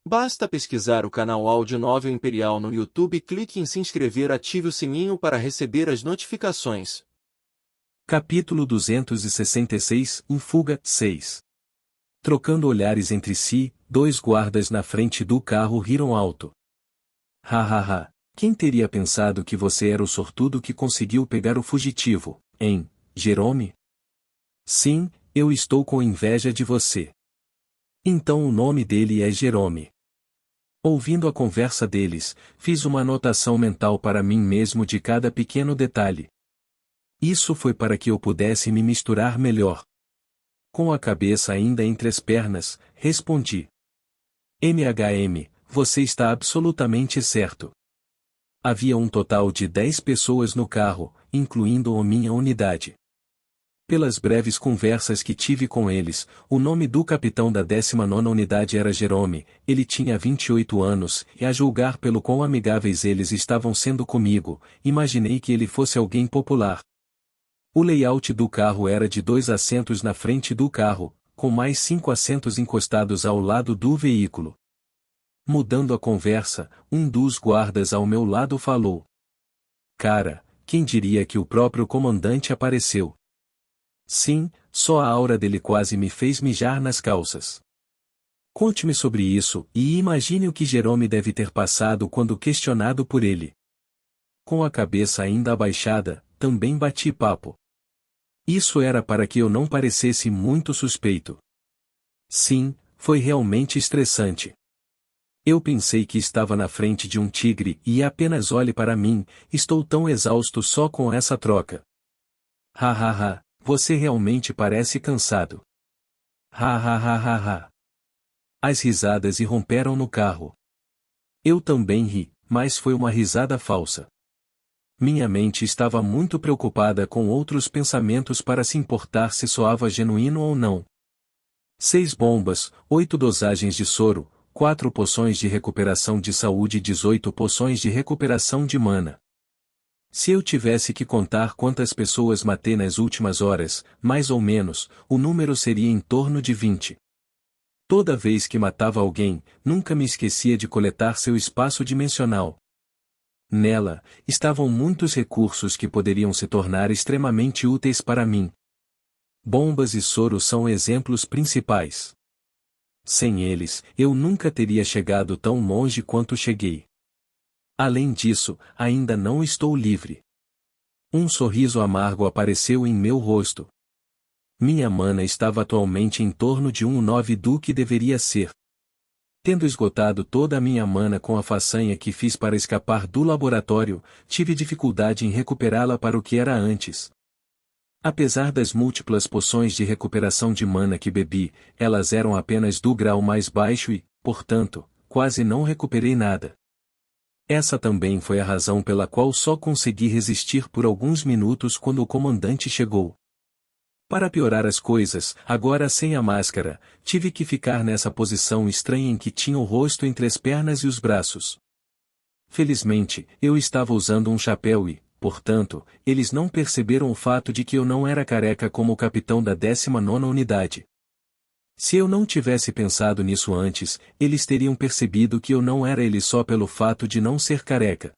Basta pesquisar o canal Audiomóvel Imperial no YouTube e clique em se inscrever, ative o sininho para receber as notificações. Capítulo 266, Em Fuga, 6. Trocando olhares entre si, dois guardas na frente do carro riram alto. Ha, quem teria pensado que você era o sortudo que conseguiu pegar o fugitivo, hein, Jerome? Sim, eu estou com inveja de você. Então o nome dele é Jerome. Ouvindo a conversa deles, fiz uma anotação mental para mim mesmo de cada pequeno detalhe. Isso foi para que eu pudesse me misturar melhor. Com a cabeça ainda entre as pernas, respondi. Você está absolutamente certo. Havia um total de 10 pessoas no carro, incluindo a minha unidade. Pelas breves conversas que tive com eles, o nome do capitão da 19ª unidade era Jerome, ele tinha 28 anos, e a julgar pelo quão amigáveis eles estavam sendo comigo, imaginei que ele fosse alguém popular. O layout do carro era de 2 assentos na frente do carro, com mais 5 assentos encostados ao lado do veículo. Mudando a conversa, um dos guardas ao meu lado falou. Cara, quem diria que o próprio comandante apareceu? Sim, só a aura dele quase me fez mijar nas calças. Conte-me sobre isso, e imagine o que Jerome deve ter passado quando questionado por ele. Com a cabeça ainda abaixada, também bati papo. Isso era para que eu não parecesse muito suspeito. Sim, foi realmente estressante. Eu pensei que estava na frente de um tigre e apenas olhe para mim, estou tão exausto só com essa troca. Ha, você realmente parece cansado. Ha. As risadas irromperam no carro. Eu também ri, mas foi uma risada falsa. Minha mente estava muito preocupada com outros pensamentos para se importar se soava genuíno ou não. 6 bombas, 8 dosagens de soro, 4 poções de recuperação de saúde e 18 poções de recuperação de mana. Se eu tivesse que contar quantas pessoas matei nas últimas horas, mais ou menos, o número seria em torno de 20. Toda vez que matava alguém, nunca me esquecia de coletar seu espaço dimensional. Nela, estavam muitos recursos que poderiam se tornar extremamente úteis para mim. Bombas e soro são exemplos principais. Sem eles, eu nunca teria chegado tão longe quanto cheguei. Além disso, ainda não estou livre. Um sorriso amargo apareceu em meu rosto. Minha mana estava atualmente em torno de 1,9 do que deveria ser. Tendo esgotado toda a minha mana com a façanha que fiz para escapar do laboratório, tive dificuldade em recuperá-la para o que era antes. Apesar das múltiplas poções de recuperação de mana que bebi, elas eram apenas do grau mais baixo e, portanto, quase não recuperei nada. Essa também foi a razão pela qual só consegui resistir por alguns minutos quando o comandante chegou. Para piorar as coisas, agora sem a máscara, tive que ficar nessa posição estranha em que tinha o rosto entre as pernas e os braços. Felizmente, eu estava usando um chapéu e, portanto, eles não perceberam o fato de que eu não era careca como o capitão da 19ª unidade. Se eu não tivesse pensado nisso antes, eles teriam percebido que eu não era ele só pelo fato de não ser careca.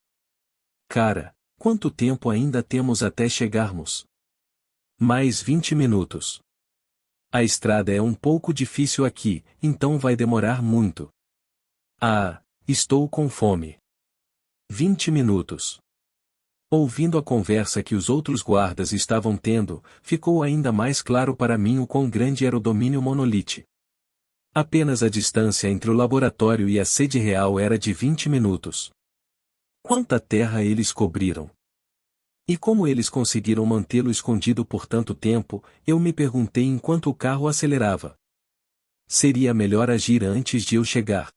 Cara, quanto tempo ainda temos até chegarmos? Mais 20 minutos. A estrada é um pouco difícil aqui, então vai demorar muito. Ah, estou com fome. 20 minutos. Ouvindo a conversa que os outros guardas estavam tendo, ficou ainda mais claro para mim o quão grande era o domínio Monolith. Apenas a distância entre o laboratório e a sede real era de 20 minutos. Quanta terra eles cobriram! E como eles conseguiram mantê-lo escondido por tanto tempo, eu me perguntei enquanto o carro acelerava. Seria melhor agir antes de eu chegar.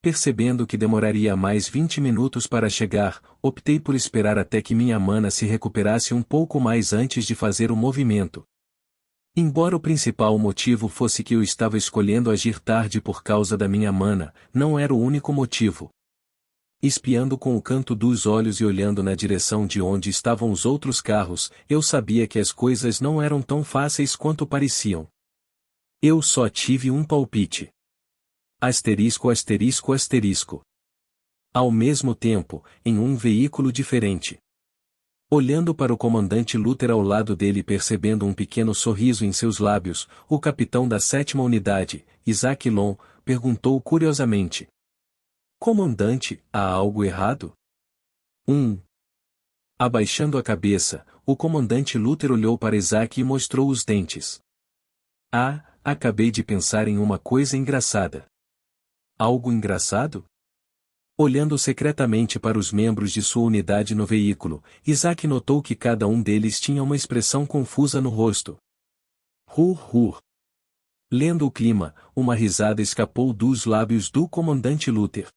Percebendo que demoraria mais 20 minutos para chegar, optei por esperar até que minha mana se recuperasse um pouco mais antes de fazer o movimento. Embora o principal motivo fosse que eu estava escolhendo agir tarde por causa da minha mana, não era o único motivo. Espiando com o canto dos olhos e olhando na direção de onde estavam os outros carros, eu sabia que as coisas não eram tão fáceis quanto pareciam. Eu só tive um palpite. Asterisco asterisco asterisco. Ao mesmo tempo, em um veículo diferente. Olhando para o comandante Luther ao lado dele e percebendo um pequeno sorriso em seus lábios, o capitão da 7ª unidade, Isaac Long, perguntou curiosamente. Comandante, há algo errado? Abaixando a cabeça, o comandante Luther olhou para Isaac e mostrou os dentes. Acabei de pensar em uma coisa engraçada. Algo engraçado? Olhando secretamente para os membros de sua unidade no veículo, Isaac notou que cada um deles tinha uma expressão confusa no rosto. Lendo o clima, uma risada escapou dos lábios do comandante Luther.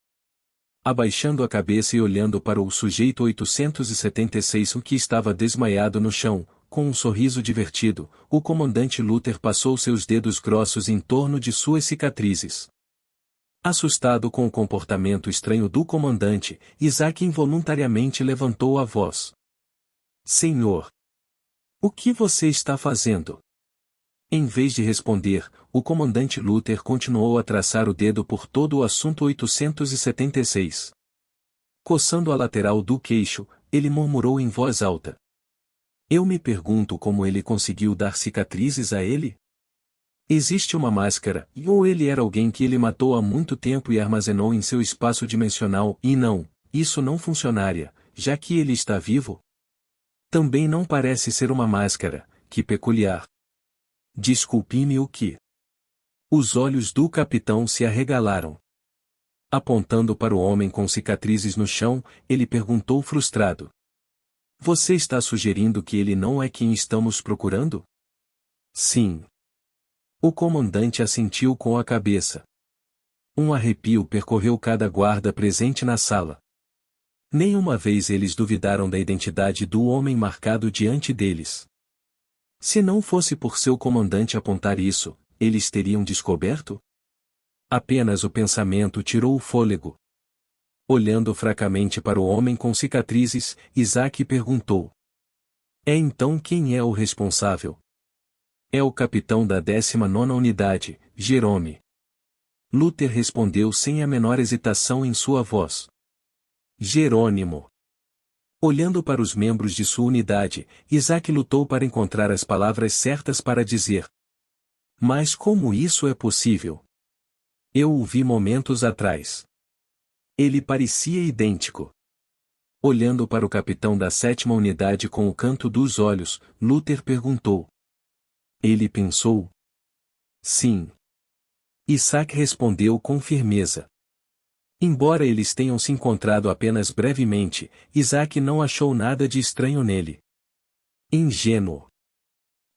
Abaixando a cabeça e olhando para o sujeito 876 que estava desmaiado no chão, com um sorriso divertido, o comandante Luther passou seus dedos grossos em torno de suas cicatrizes. Assustado com o comportamento estranho do comandante, Isaac involuntariamente levantou a voz. Senhor! O que você está fazendo? Em vez de responder, o comandante Luther continuou a traçar o dedo por todo o assunto 876. Coçando a lateral do queixo, ele murmurou em voz alta. Eu me pergunto como ele conseguiu dar cicatrizes a ele? Existe uma máscara, ou ele era alguém que ele matou há muito tempo e armazenou em seu espaço dimensional, e não, isso não funcionaria, já que ele está vivo? Também não parece ser uma máscara, que peculiar. Desculpe-me o que? Os olhos do capitão se arregalaram. Apontando para o homem com cicatrizes no chão, ele perguntou frustrado. Você está sugerindo que ele não é quem estamos procurando? Sim. O comandante assentiu com a cabeça. Um arrepio percorreu cada guarda presente na sala. Nenhuma vez eles duvidaram da identidade do homem marcado diante deles. Se não fosse por seu comandante apontar isso, eles teriam descoberto? Apenas o pensamento tirou o fôlego. Olhando fracamente para o homem com cicatrizes, Isaac perguntou. É então quem é o responsável? É o capitão da 19ª unidade, Jerome. Luther respondeu sem a menor hesitação em sua voz. Jerônimo. Olhando para os membros de sua unidade, Isaac lutou para encontrar as palavras certas para dizer. Mas como isso é possível? Eu o vi momentos atrás. Ele parecia idêntico. Olhando para o capitão da 7ª unidade com o canto dos olhos, Luther perguntou. Ele pensou? Sim. Isaac respondeu com firmeza. Embora eles tenham se encontrado apenas brevemente, Isaac não achou nada de estranho nele. Ingênuo.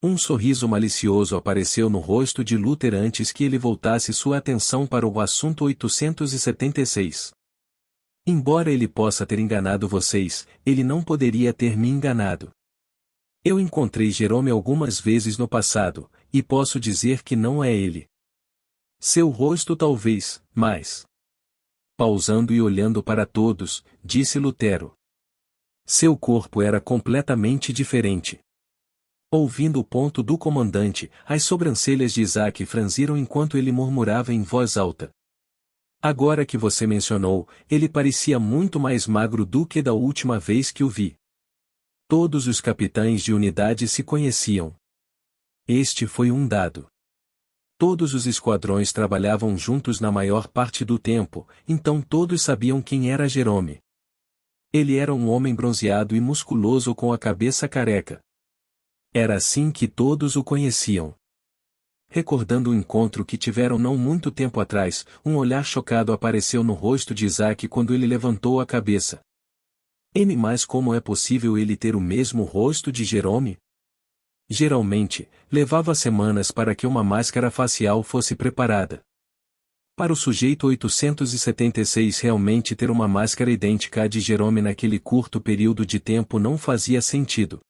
Um sorriso malicioso apareceu no rosto de Luther antes que ele voltasse sua atenção para o assunto 876. Embora ele possa ter enganado vocês, ele não poderia ter me enganado. Eu encontrei Jerome algumas vezes no passado, e posso dizer que não é ele. Seu rosto talvez, mas... Pausando e olhando para todos, disse Lutero. Seu corpo era completamente diferente. Ouvindo o ponto do comandante, as sobrancelhas de Isaac franziram enquanto ele murmurava em voz alta. Agora que você mencionou, ele parecia muito mais magro do que da última vez que o vi. Todos os capitães de unidade se conheciam. Este foi um dado. Todos os esquadrões trabalhavam juntos na maior parte do tempo, então todos sabiam quem era Jerome. Ele era um homem bronzeado e musculoso com a cabeça careca. Era assim que todos o conheciam. Recordando o encontro que tiveram não muito tempo atrás, um olhar chocado apareceu no rosto de Isaac quando ele levantou a cabeça. Mas como é possível ele ter o mesmo rosto de Jerome? Geralmente, levava semanas para que uma máscara facial fosse preparada. Para o sujeito 876 realmente ter uma máscara idêntica à de Jerome naquele curto período de tempo não fazia sentido.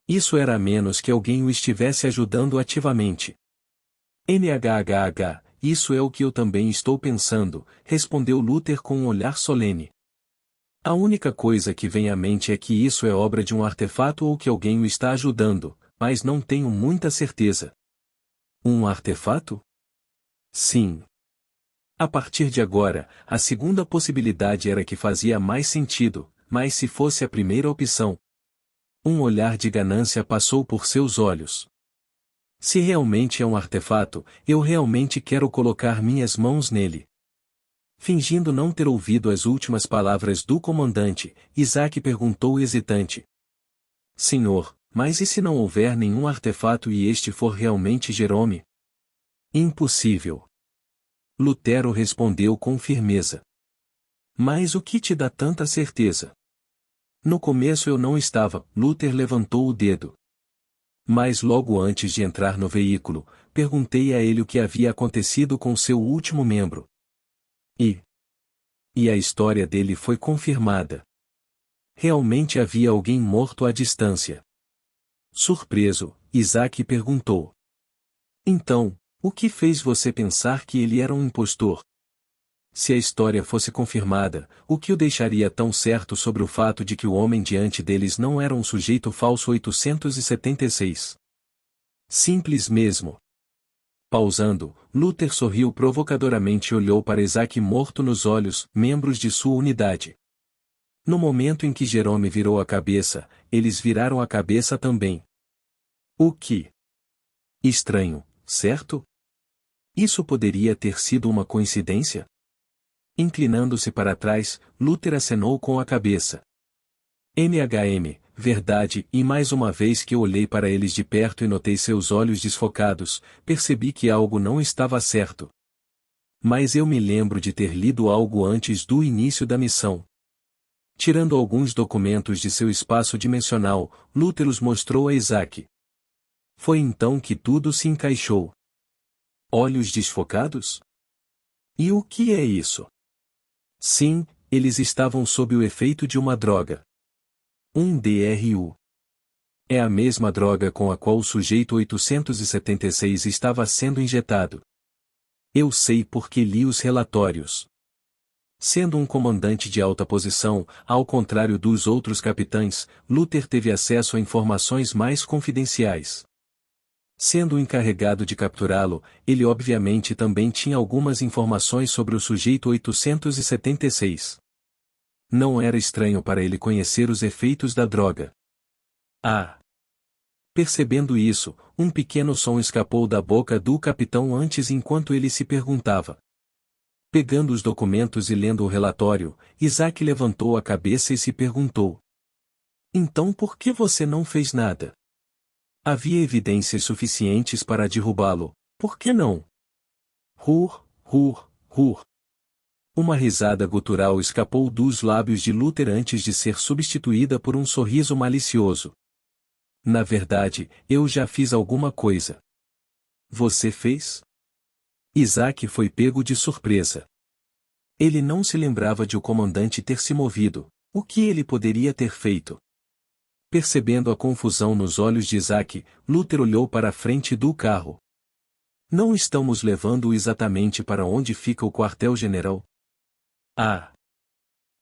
Isso era a menos que alguém o estivesse ajudando ativamente. Isso é o que eu também estou pensando, respondeu Luther com um olhar solene. A única coisa que vem à mente é que isso é obra de um artefato ou que alguém o está ajudando, mas não tenho muita certeza. Um artefato? Sim. A partir de agora, a segunda possibilidade era que fazia mais sentido, mas se fosse a primeira opção. Um olhar de ganância passou por seus olhos. Se realmente é um artefato, eu realmente quero colocar minhas mãos nele. Fingindo não ter ouvido as últimas palavras do comandante, Isaac perguntou hesitante. Senhor, mas e se não houver nenhum artefato e este for realmente Jerome? Impossível. Lutero respondeu com firmeza. Mas o que te dá tanta certeza? No começo eu não estava, Luther levantou o dedo. Mas logo antes de entrar no veículo, perguntei a ele o que havia acontecido com seu último membro. E a história dele foi confirmada. Realmente havia alguém morto à distância. Surpreso, Isaac perguntou. Então, o que fez você pensar que ele era um impostor? Se a história fosse confirmada, o que o deixaria tão certo sobre o fato de que o homem diante deles não era um sujeito falso 876? Simples mesmo. Pausando, Luther sorriu provocadoramente e olhou para Isaac morto nos olhos, membros de sua unidade. No momento em que Jerome virou a cabeça, eles viraram a cabeça também. O que? Estranho, certo? Isso poderia ter sido uma coincidência? Inclinando-se para trás, Luther acenou com a cabeça. Verdade, e mais uma vez que eu olhei para eles de perto e notei seus olhos desfocados, percebi que algo não estava certo. Mas eu me lembro de ter lido algo antes do início da missão. Tirando alguns documentos de seu espaço dimensional, Luther os mostrou a Isaac. Foi então que tudo se encaixou. Olhos desfocados? E o que é isso? Sim, eles estavam sob o efeito de uma droga. Um DRU. É a mesma droga com a qual o sujeito 876 estava sendo injetado. Eu sei porque li os relatórios. Sendo um comandante de alta posição, ao contrário dos outros capitães, Luther teve acesso a informações mais confidenciais. Sendo o encarregado de capturá-lo, ele obviamente também tinha algumas informações sobre o sujeito 876. Não era estranho para ele conhecer os efeitos da droga. Ah! Percebendo isso, um pequeno som escapou da boca do capitão antes enquanto ele se perguntava. Pegando os documentos e lendo o relatório, Isaac levantou a cabeça e se perguntou. Então por que você não fez nada? Havia evidências suficientes para derrubá-lo, por que não? Rur. Uma risada gutural escapou dos lábios de Luther antes de ser substituída por um sorriso malicioso. Na verdade, eu já fiz alguma coisa. Você fez? Isaac foi pego de surpresa. Ele não se lembrava de o comandante ter se movido. O que ele poderia ter feito? Percebendo a confusão nos olhos de Isaac, Luther olhou para a frente do carro. Não estamos levando-o exatamente para onde fica o quartel-general? Ah!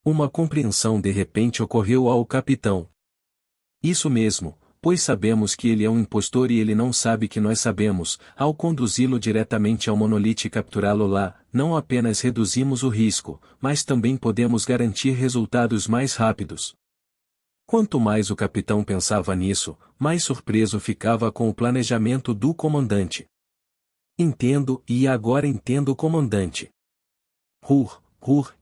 Uma compreensão de repente ocorreu ao capitão. Isso mesmo, pois sabemos que ele é um impostor e ele não sabe que nós sabemos, ao conduzi-lo diretamente ao monolito e capturá-lo lá, não apenas reduzimos o risco, mas também podemos garantir resultados mais rápidos. Quanto mais o capitão pensava nisso, mais surpreso ficava com o planejamento do comandante. Entendo, e agora entendo, comandante.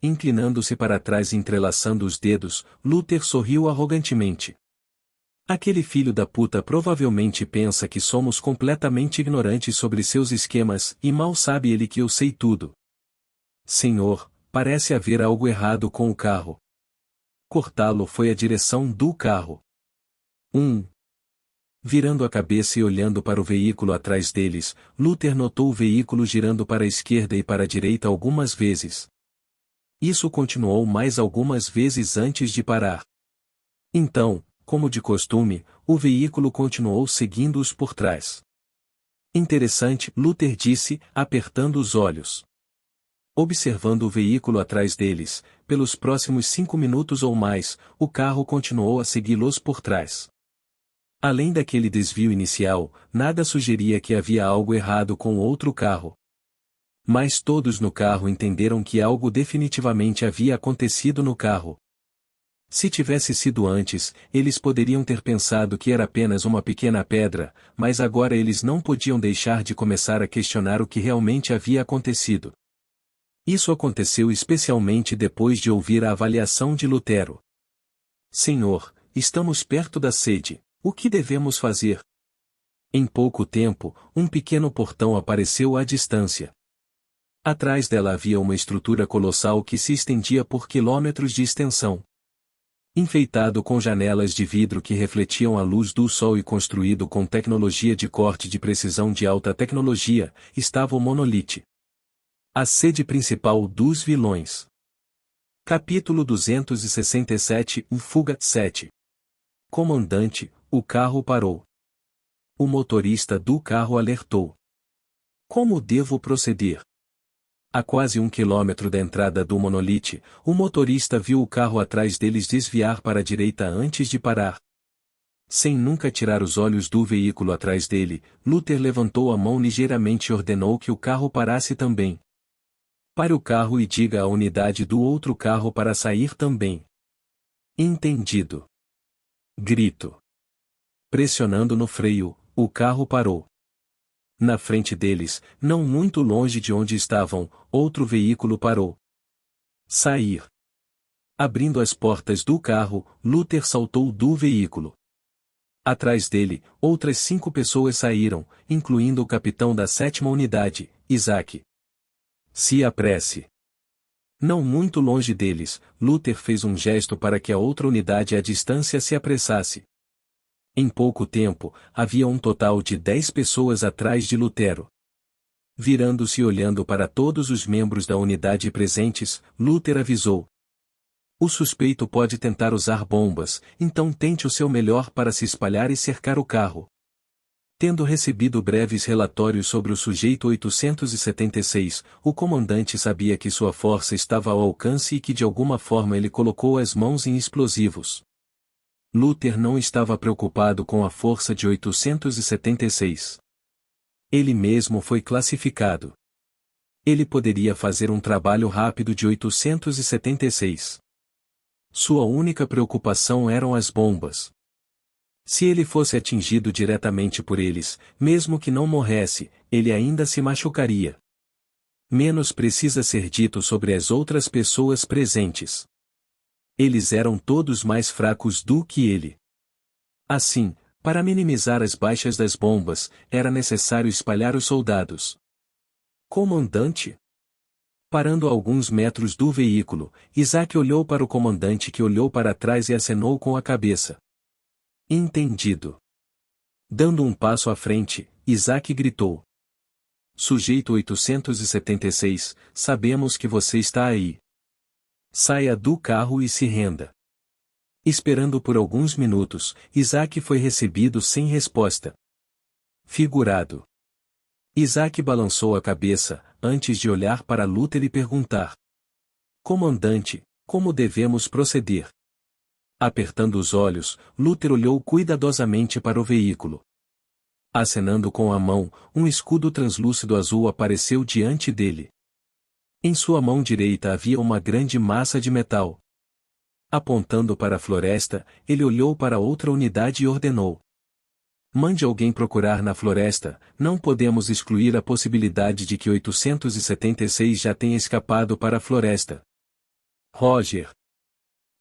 Inclinando-se para trás e entrelaçando os dedos, Luther sorriu arrogantemente. Aquele filho da puta provavelmente pensa que somos completamente ignorantes sobre seus esquemas, e mal sabe ele que eu sei tudo. Senhor, parece haver algo errado com o carro. Cortá-lo foi a direção do carro. Virando a cabeça e olhando para o veículo atrás deles, Luther notou o veículo girando para a esquerda e para a direita algumas vezes. Isso continuou mais algumas vezes antes de parar. Então, como de costume, o veículo continuou seguindo-os por trás. Interessante, Luther disse, apertando os olhos. Observando o veículo atrás deles, pelos próximos 5 minutos ou mais, o carro continuou a segui-los por trás. Além daquele desvio inicial, nada sugeria que havia algo errado com outro carro. Mas todos no carro entenderam que algo definitivamente havia acontecido no carro. Se tivesse sido antes, eles poderiam ter pensado que era apenas uma pequena pedra, mas agora eles não podiam deixar de começar a questionar o que realmente havia acontecido. Isso aconteceu especialmente depois de ouvir a avaliação de Lutero. Senhor, estamos perto da sede, o que devemos fazer? Em pouco tempo, um pequeno portão apareceu à distância. Atrás dela havia uma estrutura colossal que se estendia por quilômetros de extensão. Enfeitado com janelas de vidro que refletiam a luz do sol e construído com tecnologia de corte de precisão de alta tecnologia, estava o monolite. A sede principal dos vilões. Capítulo 267 Fuga 7. Comandante, o carro parou. O motorista do carro alertou. Como devo proceder? A quase 1 quilômetro da entrada do monolite, o motorista viu o carro atrás deles desviar para a direita antes de parar. Sem nunca tirar os olhos do veículo atrás dele, Luther levantou a mão ligeiramente e ordenou que o carro parasse também. Pare o carro e diga à unidade do outro carro para sair também. Entendido. Grito. Pressionando no freio, o carro parou. Na frente deles, não muito longe de onde estavam, outro veículo parou. Sair. Abrindo as portas do carro, Luther saltou do veículo. Atrás dele, outras 5 pessoas saíram, incluindo o capitão da 7ª unidade, Isaac. Se apresse. Não muito longe deles, Luther fez um gesto para que a outra unidade à distância se apressasse. Em pouco tempo, havia um total de 10 pessoas atrás de Lutero. Virando-se e olhando para todos os membros da unidade presentes, Luther avisou. O suspeito pode tentar usar bombas, então tente o seu melhor para se espalhar e cercar o carro. Tendo recebido breves relatórios sobre o sujeito 876, o comandante sabia que sua força estava ao alcance e que de alguma forma ele colocou as mãos em explosivos. Luther não estava preocupado com a força de 876. Ele mesmo foi classificado. Ele poderia fazer um trabalho rápido de 876. Sua única preocupação eram as bombas. Se ele fosse atingido diretamente por eles, mesmo que não morresse, ele ainda se machucaria. Menos precisa ser dito sobre as outras pessoas presentes. Eles eram todos mais fracos do que ele. Assim, para minimizar as baixas das bombas, era necessário espalhar os soldados. Comandante? Parando a alguns metros do veículo, Isaac olhou para o comandante que olhou para trás e acenou com a cabeça. Entendido. Dando um passo à frente, Isaac gritou. Sujeito 876, sabemos que você está aí. Saia do carro e se renda. Esperando por alguns minutos, Isaac foi recebido sem resposta. Figurado. Isaac balançou a cabeça, antes de olhar para Luther e perguntar. Comandante, como devemos proceder? Apertando os olhos, Luther olhou cuidadosamente para o veículo. Acenando com a mão, um escudo translúcido azul apareceu diante dele. Em sua mão direita havia uma grande massa de metal. Apontando para a floresta, ele olhou para outra unidade e ordenou. Mande alguém procurar na floresta, não podemos excluir a possibilidade de que 876 já tenha escapado para a floresta. Roger.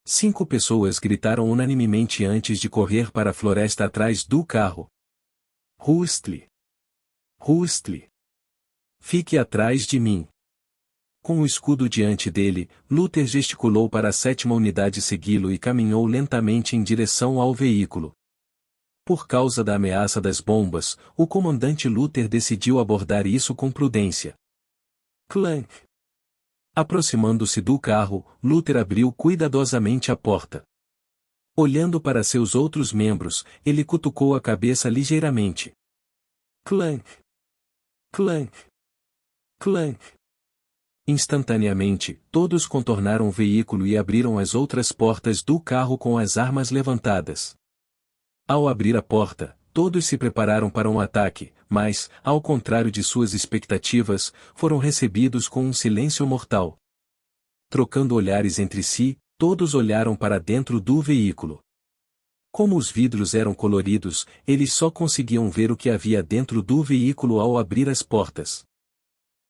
5 pessoas gritaram unanimemente antes de correr para a floresta atrás do carro. Rustley. Rustley. Fique atrás de mim. Com o escudo diante dele, Luther gesticulou para a 7ª unidade segui-lo e caminhou lentamente em direção ao veículo. Por causa da ameaça das bombas, o comandante Luther decidiu abordar isso com prudência. Clank. Aproximando-se do carro, Luther abriu cuidadosamente a porta. Olhando para seus outros membros, ele cutucou a cabeça ligeiramente. Clank. Clank. Clank. Instantaneamente, todos contornaram o veículo e abriram as outras portas do carro com as armas levantadas. Ao abrir a porta, todos se prepararam para um ataque, mas, ao contrário de suas expectativas, foram recebidos com um silêncio mortal. Trocando olhares entre si, todos olharam para dentro do veículo. Como os vidros eram coloridos, eles só conseguiam ver o que havia dentro do veículo ao abrir as portas.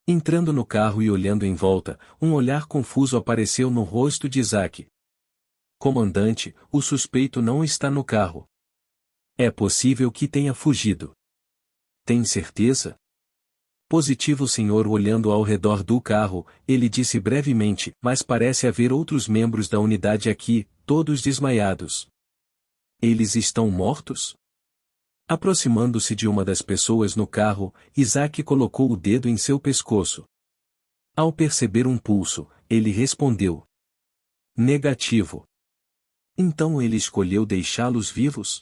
Entrando no carro e olhando em volta, um olhar confuso apareceu no rosto de Isaac. Comandante, o suspeito não está no carro. É possível que tenha fugido. Tem certeza? Positivo, senhor. Olhando ao redor do carro, ele disse brevemente, mas parece haver outros membros da unidade aqui, todos desmaiados. Eles estão mortos? Aproximando-se de uma das pessoas no carro, Isaac colocou o dedo em seu pescoço. Ao perceber um pulso, ele respondeu: negativo. Então ele escolheu deixá-los vivos?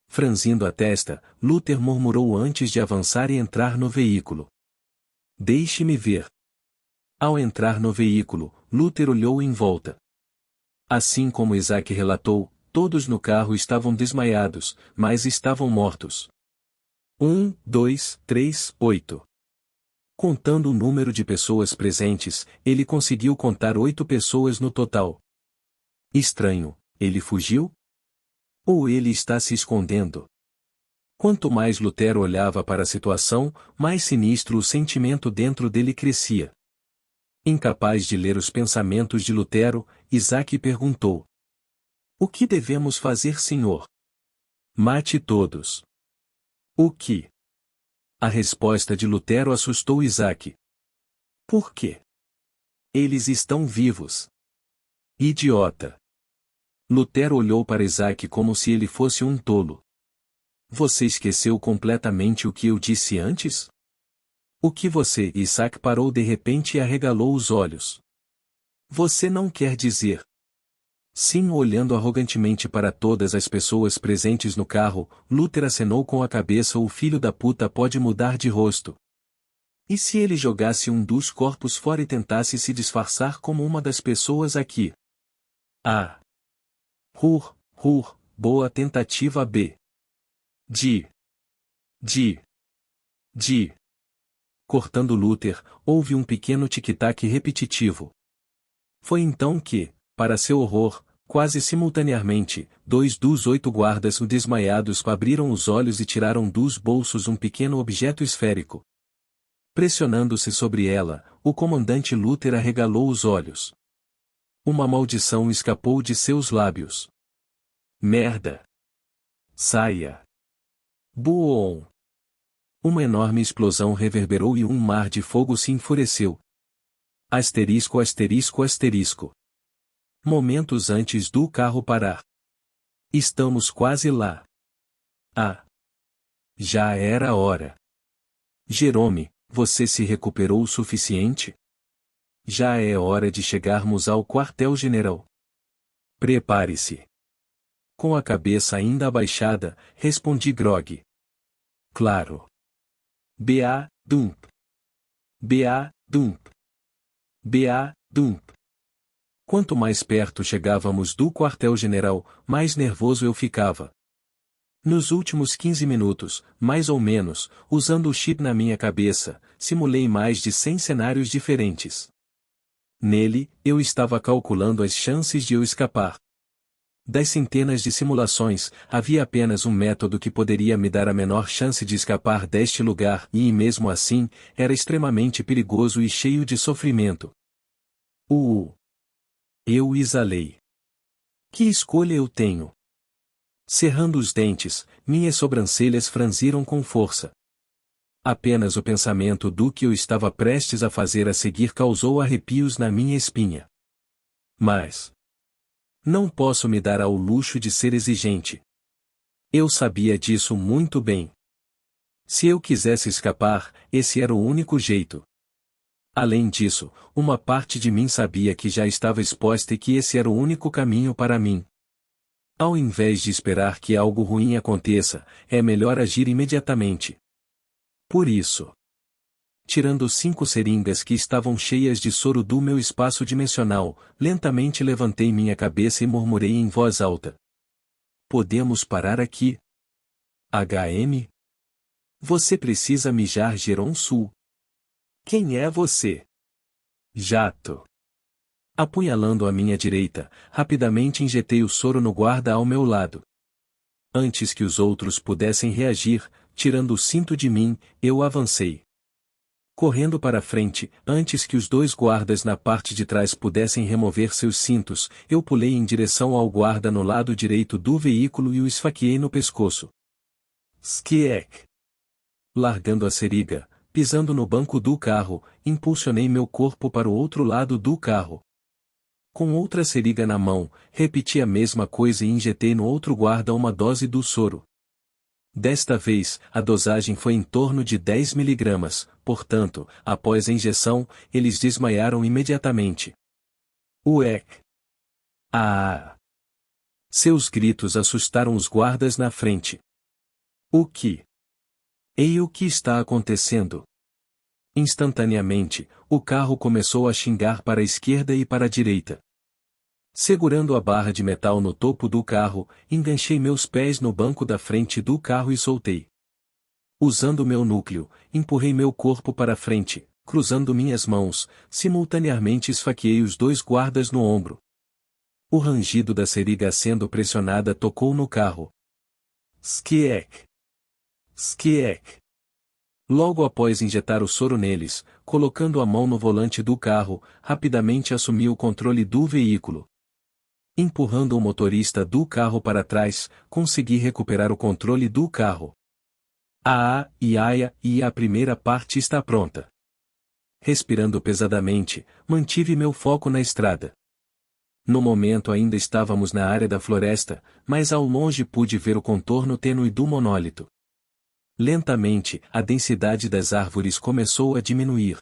Franzindo a testa, Luther murmurou antes de avançar e entrar no veículo. Deixe-me ver. Ao entrar no veículo, Luther olhou em volta. Assim como Isaac relatou, todos no carro estavam desmaiados, mas estavam mortos. 1, 2, 3, 8. Contando o número de pessoas presentes, ele conseguiu contar 8 pessoas no total. Estranho, ele fugiu? Ou ele está se escondendo? Quanto mais Lutero olhava para a situação, mais sinistro o sentimento dentro dele crescia. Incapaz de ler os pensamentos de Lutero, Isaac perguntou: o que devemos fazer, senhor? Mate todos. O que? A resposta de Lutero assustou Isaac. Por quê? Eles estão vivos. Idiota. Lutero olhou para Isaac como se ele fosse um tolo. Você esqueceu completamente o que eu disse antes? O que você? Isaac parou de repente e arregalou os olhos. Você não quer dizer? Sim. Olhando arrogantemente para todas as pessoas presentes no carro, Luther acenou com a cabeça. O filho da puta pode mudar de rosto. E se ele jogasse um dos corpos fora e tentasse se disfarçar como uma das pessoas aqui? Ah! Boa tentativa. B. Cortando Luther, houve um pequeno tic-tac repetitivo. Foi então que, para seu horror, quase simultaneamente, 2 dos 8 guardas desmaiados abriram os olhos e tiraram dos bolsos um pequeno objeto esférico. Pressionando-se sobre ela, o comandante Luther arregalou os olhos. Uma maldição escapou de seus lábios. Merda! Saia! Boom! Uma enorme explosão reverberou e um mar de fogo se enfureceu. Asterisco. Momentos antes do carro parar. Estamos quase lá. Ah! Já era hora. Jerome, você se recuperou o suficiente? Já é hora de chegarmos ao quartel-general. Prepare-se. Com a cabeça ainda abaixada, respondi grogue. Claro. Dump. Quanto mais perto chegávamos do quartel-general, mais nervoso eu ficava. Nos últimos 15 minutos, mais ou menos, usando o chip na minha cabeça, simulei mais de 100 cenários diferentes. Nele, eu estava calculando as chances de eu escapar. Das centenas de simulações, havia apenas um método que poderia me dar a menor chance de escapar deste lugar e, mesmo assim, era extremamente perigoso e cheio de sofrimento. Eu exalei. Que escolha eu tenho? Cerrando os dentes, minhas sobrancelhas franziram com força. Apenas o pensamento do que eu estava prestes a fazer a seguir causou arrepios na minha espinha. Mas não posso me dar ao luxo de ser exigente. Eu sabia disso muito bem. Se eu quisesse escapar, esse era o único jeito. Além disso, uma parte de mim sabia que já estava exposta e que esse era o único caminho para mim. Ao invés de esperar que algo ruim aconteça, é melhor agir imediatamente. Por isso, tirando 5 seringas que estavam cheias de soro do meu espaço dimensional, lentamente levantei minha cabeça e murmurei em voz alta. Podemos parar aqui? HM? Você precisa mijar Geron-Sul. Quem é você? Jato. Apunhalando à minha direita, rapidamente injetei o soro no guarda ao meu lado. Antes que os outros pudessem reagir, tirando o cinto de mim, eu avancei. Correndo para frente, antes que os dois guardas na parte de trás pudessem remover seus cintos, eu pulei em direção ao guarda no lado direito do veículo e o esfaqueei no pescoço. Skiek. Largando a seriga, pisando no banco do carro, impulsionei meu corpo para o outro lado do carro. Com outra seriga na mão, repeti a mesma coisa e injetei no outro guarda uma dose do soro. Desta vez, a dosagem foi em torno de 10 miligramas, portanto, após a injeção, eles desmaiaram imediatamente. Ué! Ah! Seus gritos assustaram os guardas na frente. O que? Ei, o que está acontecendo? Instantaneamente, o carro começou a xingar para a esquerda e para a direita. Segurando a barra de metal no topo do carro, enganchei meus pés no banco da frente do carro e soltei. Usando meu núcleo, empurrei meu corpo para frente, cruzando minhas mãos, simultaneamente esfaqueei os dois guardas no ombro. O rangido da seriga sendo pressionada tocou no carro. Skiek! Skiek! Logo após injetar o soro neles, colocando a mão no volante do carro, rapidamente assumi o controle do veículo. Empurrando o motorista do carro para trás, consegui recuperar o controle do carro. A primeira parte está pronta. Respirando pesadamente, mantive meu foco na estrada. No momento ainda estávamos na área da floresta, mas ao longe pude ver o contorno tênue do monólito. Lentamente, a densidade das árvores começou a diminuir.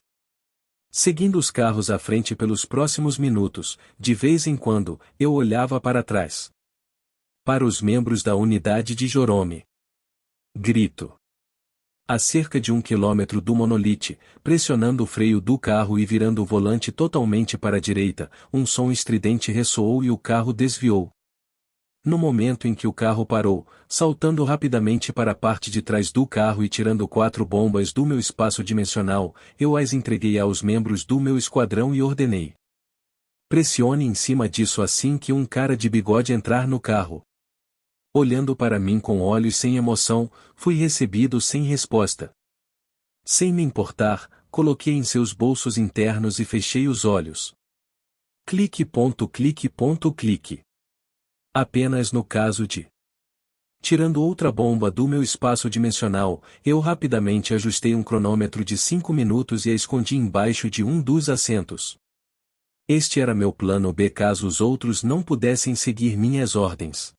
Seguindo os carros à frente pelos próximos minutos, de vez em quando, eu olhava para trás. Para os membros da unidade de Jorome. Grito. A cerca de 1 quilômetro do monolite, pressionando o freio do carro e virando o volante totalmente para a direita, um som estridente ressoou e o carro desviou. No momento em que o carro parou, saltando rapidamente para a parte de trás do carro e tirando 4 bombas do meu espaço dimensional, eu as entreguei aos membros do meu esquadrão e ordenei: pressione em cima disso assim que um cara de bigode entrar no carro. Olhando para mim com olhos sem emoção, fui recebido sem resposta. Sem me importar, coloquei em seus bolsos internos e fechei os olhos. Clique. Apenas no caso de tirando outra bomba do meu espaço dimensional, eu rapidamente ajustei um cronômetro de 5 minutos e a escondi embaixo de um dos assentos. Este era meu plano B caso os outros não pudessem seguir minhas ordens.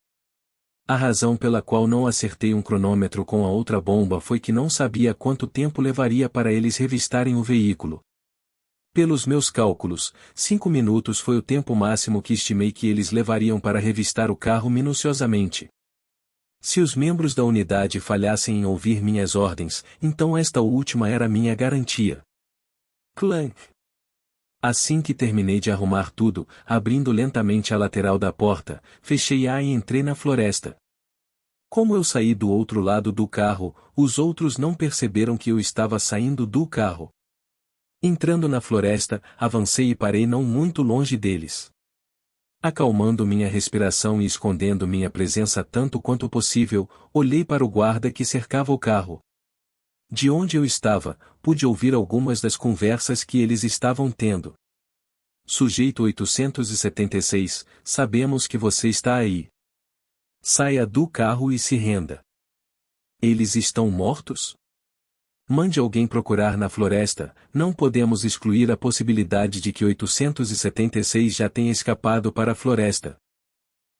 A razão pela qual não acertei um cronômetro com a outra bomba foi que não sabia quanto tempo levaria para eles revistarem o veículo. Pelos meus cálculos, 5 minutos foi o tempo máximo que estimei que eles levariam para revistar o carro minuciosamente. Se os membros da unidade falhassem em ouvir minhas ordens, então esta última era minha garantia. Clank! Assim que terminei de arrumar tudo, abrindo lentamente a lateral da porta, fechei-a e entrei na floresta. Como eu saí do outro lado do carro, os outros não perceberam que eu estava saindo do carro. Entrando na floresta, avancei e parei não muito longe deles. Acalmando minha respiração e escondendo minha presença tanto quanto possível, olhei para o guarda que cercava o carro. De onde eu estava, pude ouvir algumas das conversas que eles estavam tendo. Sujeito 876, sabemos que você está aí. Saia do carro e se renda. Eles estão mortos? Mande alguém procurar na floresta, não podemos excluir a possibilidade de que 876 já tenha escapado para a floresta.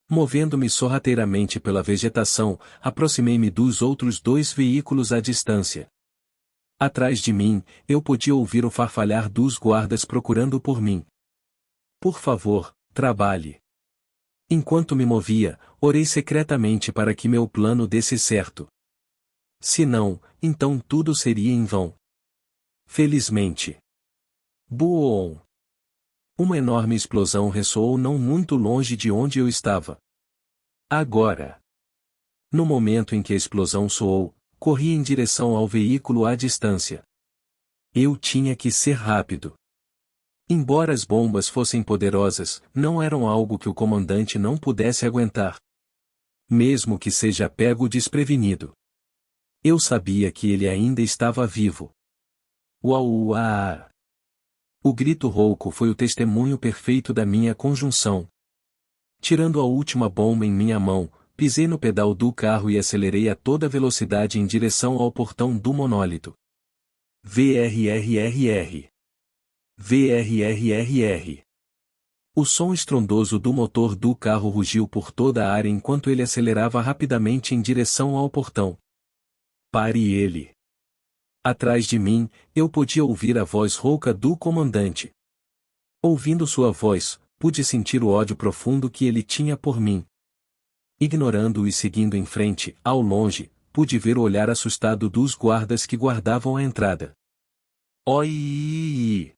Movendo-me sorrateiramente pela vegetação, aproximei-me dos outros 2 veículos à distância. Atrás de mim, eu podia ouvir o farfalhar dos guardas procurando por mim. Por favor, trabalhe. Enquanto me movia, orei secretamente para que meu plano desse certo. Se não, então tudo seria em vão. Felizmente. Boom! Uma enorme explosão ressoou não muito longe de onde eu estava. Agora. No momento em que a explosão soou, corri em direção ao veículo à distância. Eu tinha que ser rápido. Embora as bombas fossem poderosas, não eram algo que o comandante não pudesse aguentar. Mesmo que seja pego desprevenido. Eu sabia que ele ainda estava vivo. Uau! O grito rouco foi o testemunho perfeito da minha conjunção. Tirando a última bomba em minha mão, pisei no pedal do carro e acelerei a toda velocidade em direção ao portão do monólito. VRRRR. VRRRR. O som estrondoso do motor do carro rugiu por toda a área enquanto ele acelerava rapidamente em direção ao portão. Pare ele. Atrás de mim, eu podia ouvir a voz rouca do comandante. Ouvindo sua voz, pude sentir o ódio profundo que ele tinha por mim. Ignorando-o e seguindo em frente, ao longe, pude ver o olhar assustado dos guardas que guardavam a entrada. Oi!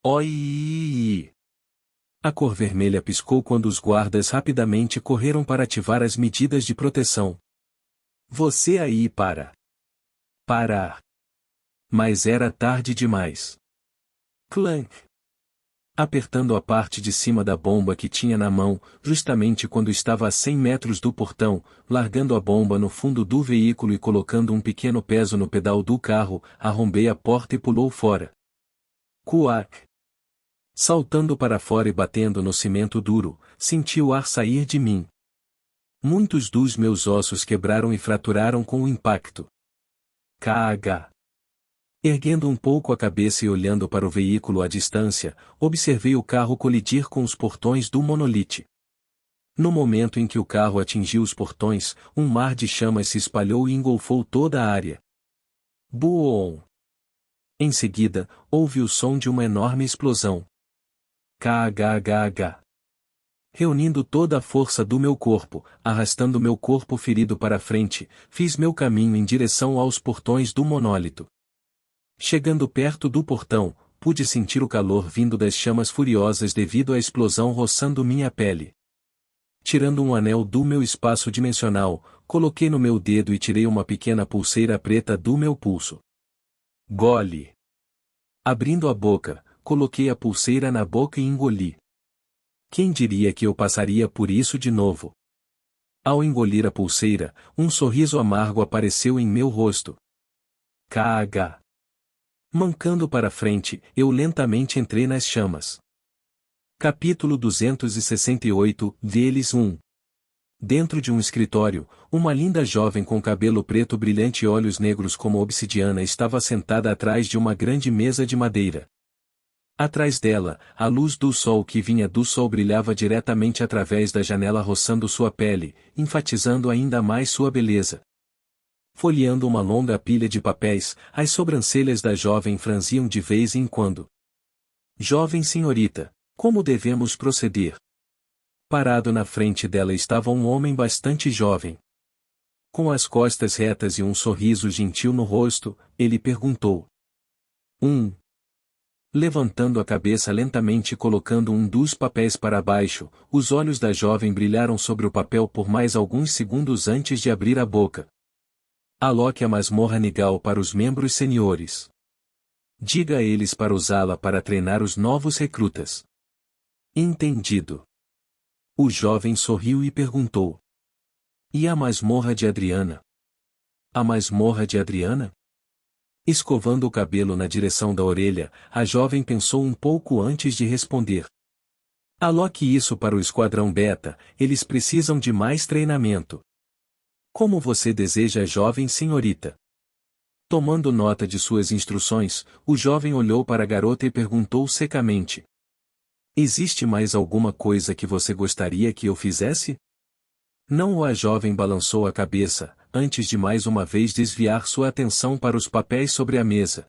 Oi! A cor vermelha piscou quando os guardas rapidamente correram para ativar as medidas de proteção. Você aí para. Parar. Mas era tarde demais. Clank. Apertando a parte de cima da bomba que tinha na mão, justamente quando estava a 100 metros do portão, largando a bomba no fundo do veículo e colocando um pequeno peso no pedal do carro, arrombei a porta e pulou fora. Cuac! Saltando para fora e batendo no cimento duro, senti o ar sair de mim. Muitos dos meus ossos quebraram e fraturaram com o impacto. KH. Erguendo um pouco a cabeça e olhando para o veículo à distância, observei o carro colidir com os portões do monolite. No momento em que o carro atingiu os portões, um mar de chamas se espalhou e engolfou toda a área. Boom! Em seguida, houve o som de uma enorme explosão. KHHH. Reunindo toda a força do meu corpo, arrastando meu corpo ferido para frente, fiz meu caminho em direção aos portões do monólito. Chegando perto do portão, pude sentir o calor vindo das chamas furiosas devido à explosão roçando minha pele. Tirando um anel do meu espaço dimensional, coloquei no meu dedo e tirei uma pequena pulseira preta do meu pulso. Gole. Abrindo a boca, coloquei a pulseira na boca e engoli. Quem diria que eu passaria por isso de novo? Ao engolir a pulseira, um sorriso amargo apareceu em meu rosto. KH. Mancando para frente, eu lentamente entrei nas chamas. Capítulo 268, deles 1. Dentro de um escritório, uma linda jovem com cabelo preto brilhante e olhos negros como obsidiana estava sentada atrás de uma grande mesa de madeira. Atrás dela, a luz do sol que vinha do sol brilhava diretamente através da janela roçando sua pele, enfatizando ainda mais sua beleza. Folheando uma longa pilha de papéis, as sobrancelhas da jovem franziam de vez em quando. Jovem senhorita, como devemos proceder? Parado na frente dela estava um homem bastante jovem. Com as costas retas e um sorriso gentil no rosto, ele perguntou. Levantando a cabeça lentamente e colocando um dos papéis para baixo, os olhos da jovem brilharam sobre o papel por mais alguns segundos antes de abrir a boca. Aloque a masmorra Nigal para os membros seniores. Diga a eles para usá-la para treinar os novos recrutas. Entendido. O jovem sorriu e perguntou. E a masmorra de Adriana? A masmorra de Adriana? Escovando o cabelo na direção da orelha, a jovem pensou um pouco antes de responder. Aloque isso para o Esquadrão Beta, eles precisam de mais treinamento. Como você deseja, jovem senhorita? Tomando nota de suas instruções, o jovem olhou para a garota e perguntou secamente. Existe mais alguma coisa que você gostaria que eu fizesse? Não, a jovem balançou a cabeça, antes de mais uma vez desviar sua atenção para os papéis sobre a mesa.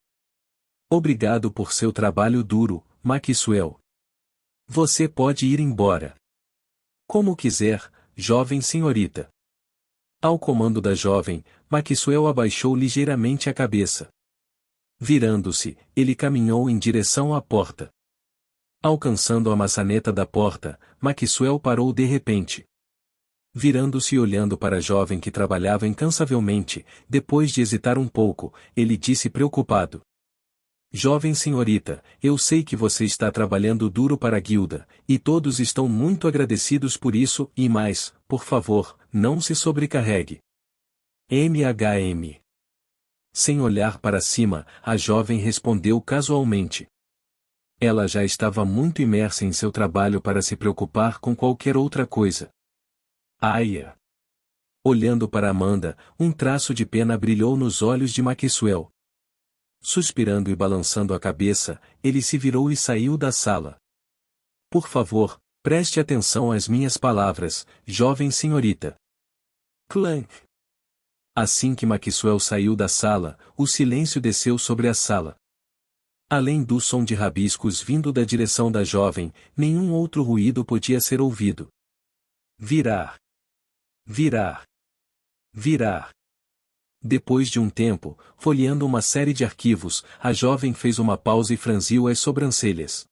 Obrigado por seu trabalho duro, Maxwell. Você pode ir embora. Como quiser, jovem senhorita. Ao comando da jovem, Maxwell abaixou ligeiramente a cabeça. Virando-se, ele caminhou em direção à porta. Alcançando a maçaneta da porta, Maxwell parou de repente. Virando-se e olhando para a jovem que trabalhava incansavelmente, depois de hesitar um pouco, ele disse preocupado: Jovem senhorita, eu sei que você está trabalhando duro para a guilda, e todos estão muito agradecidos por isso, e mais, por favor, não se sobrecarregue. MHM. Sem olhar para cima, a jovem respondeu casualmente. Ela já estava muito imersa em seu trabalho para se preocupar com qualquer outra coisa. Aia! Olhando para Amanda, um traço de pena brilhou nos olhos de Maxwell. Suspirando e balançando a cabeça, ele se virou e saiu da sala. Por favor, preste atenção às minhas palavras, jovem senhorita. Clank! Assim que Maxwell saiu da sala, o silêncio desceu sobre a sala. Além do som de rabiscos vindo da direção da jovem, nenhum outro ruído podia ser ouvido. Virar. Virar. Virar. Depois de um tempo, folheando uma série de arquivos, a jovem fez uma pausa e franziu as sobrancelhas.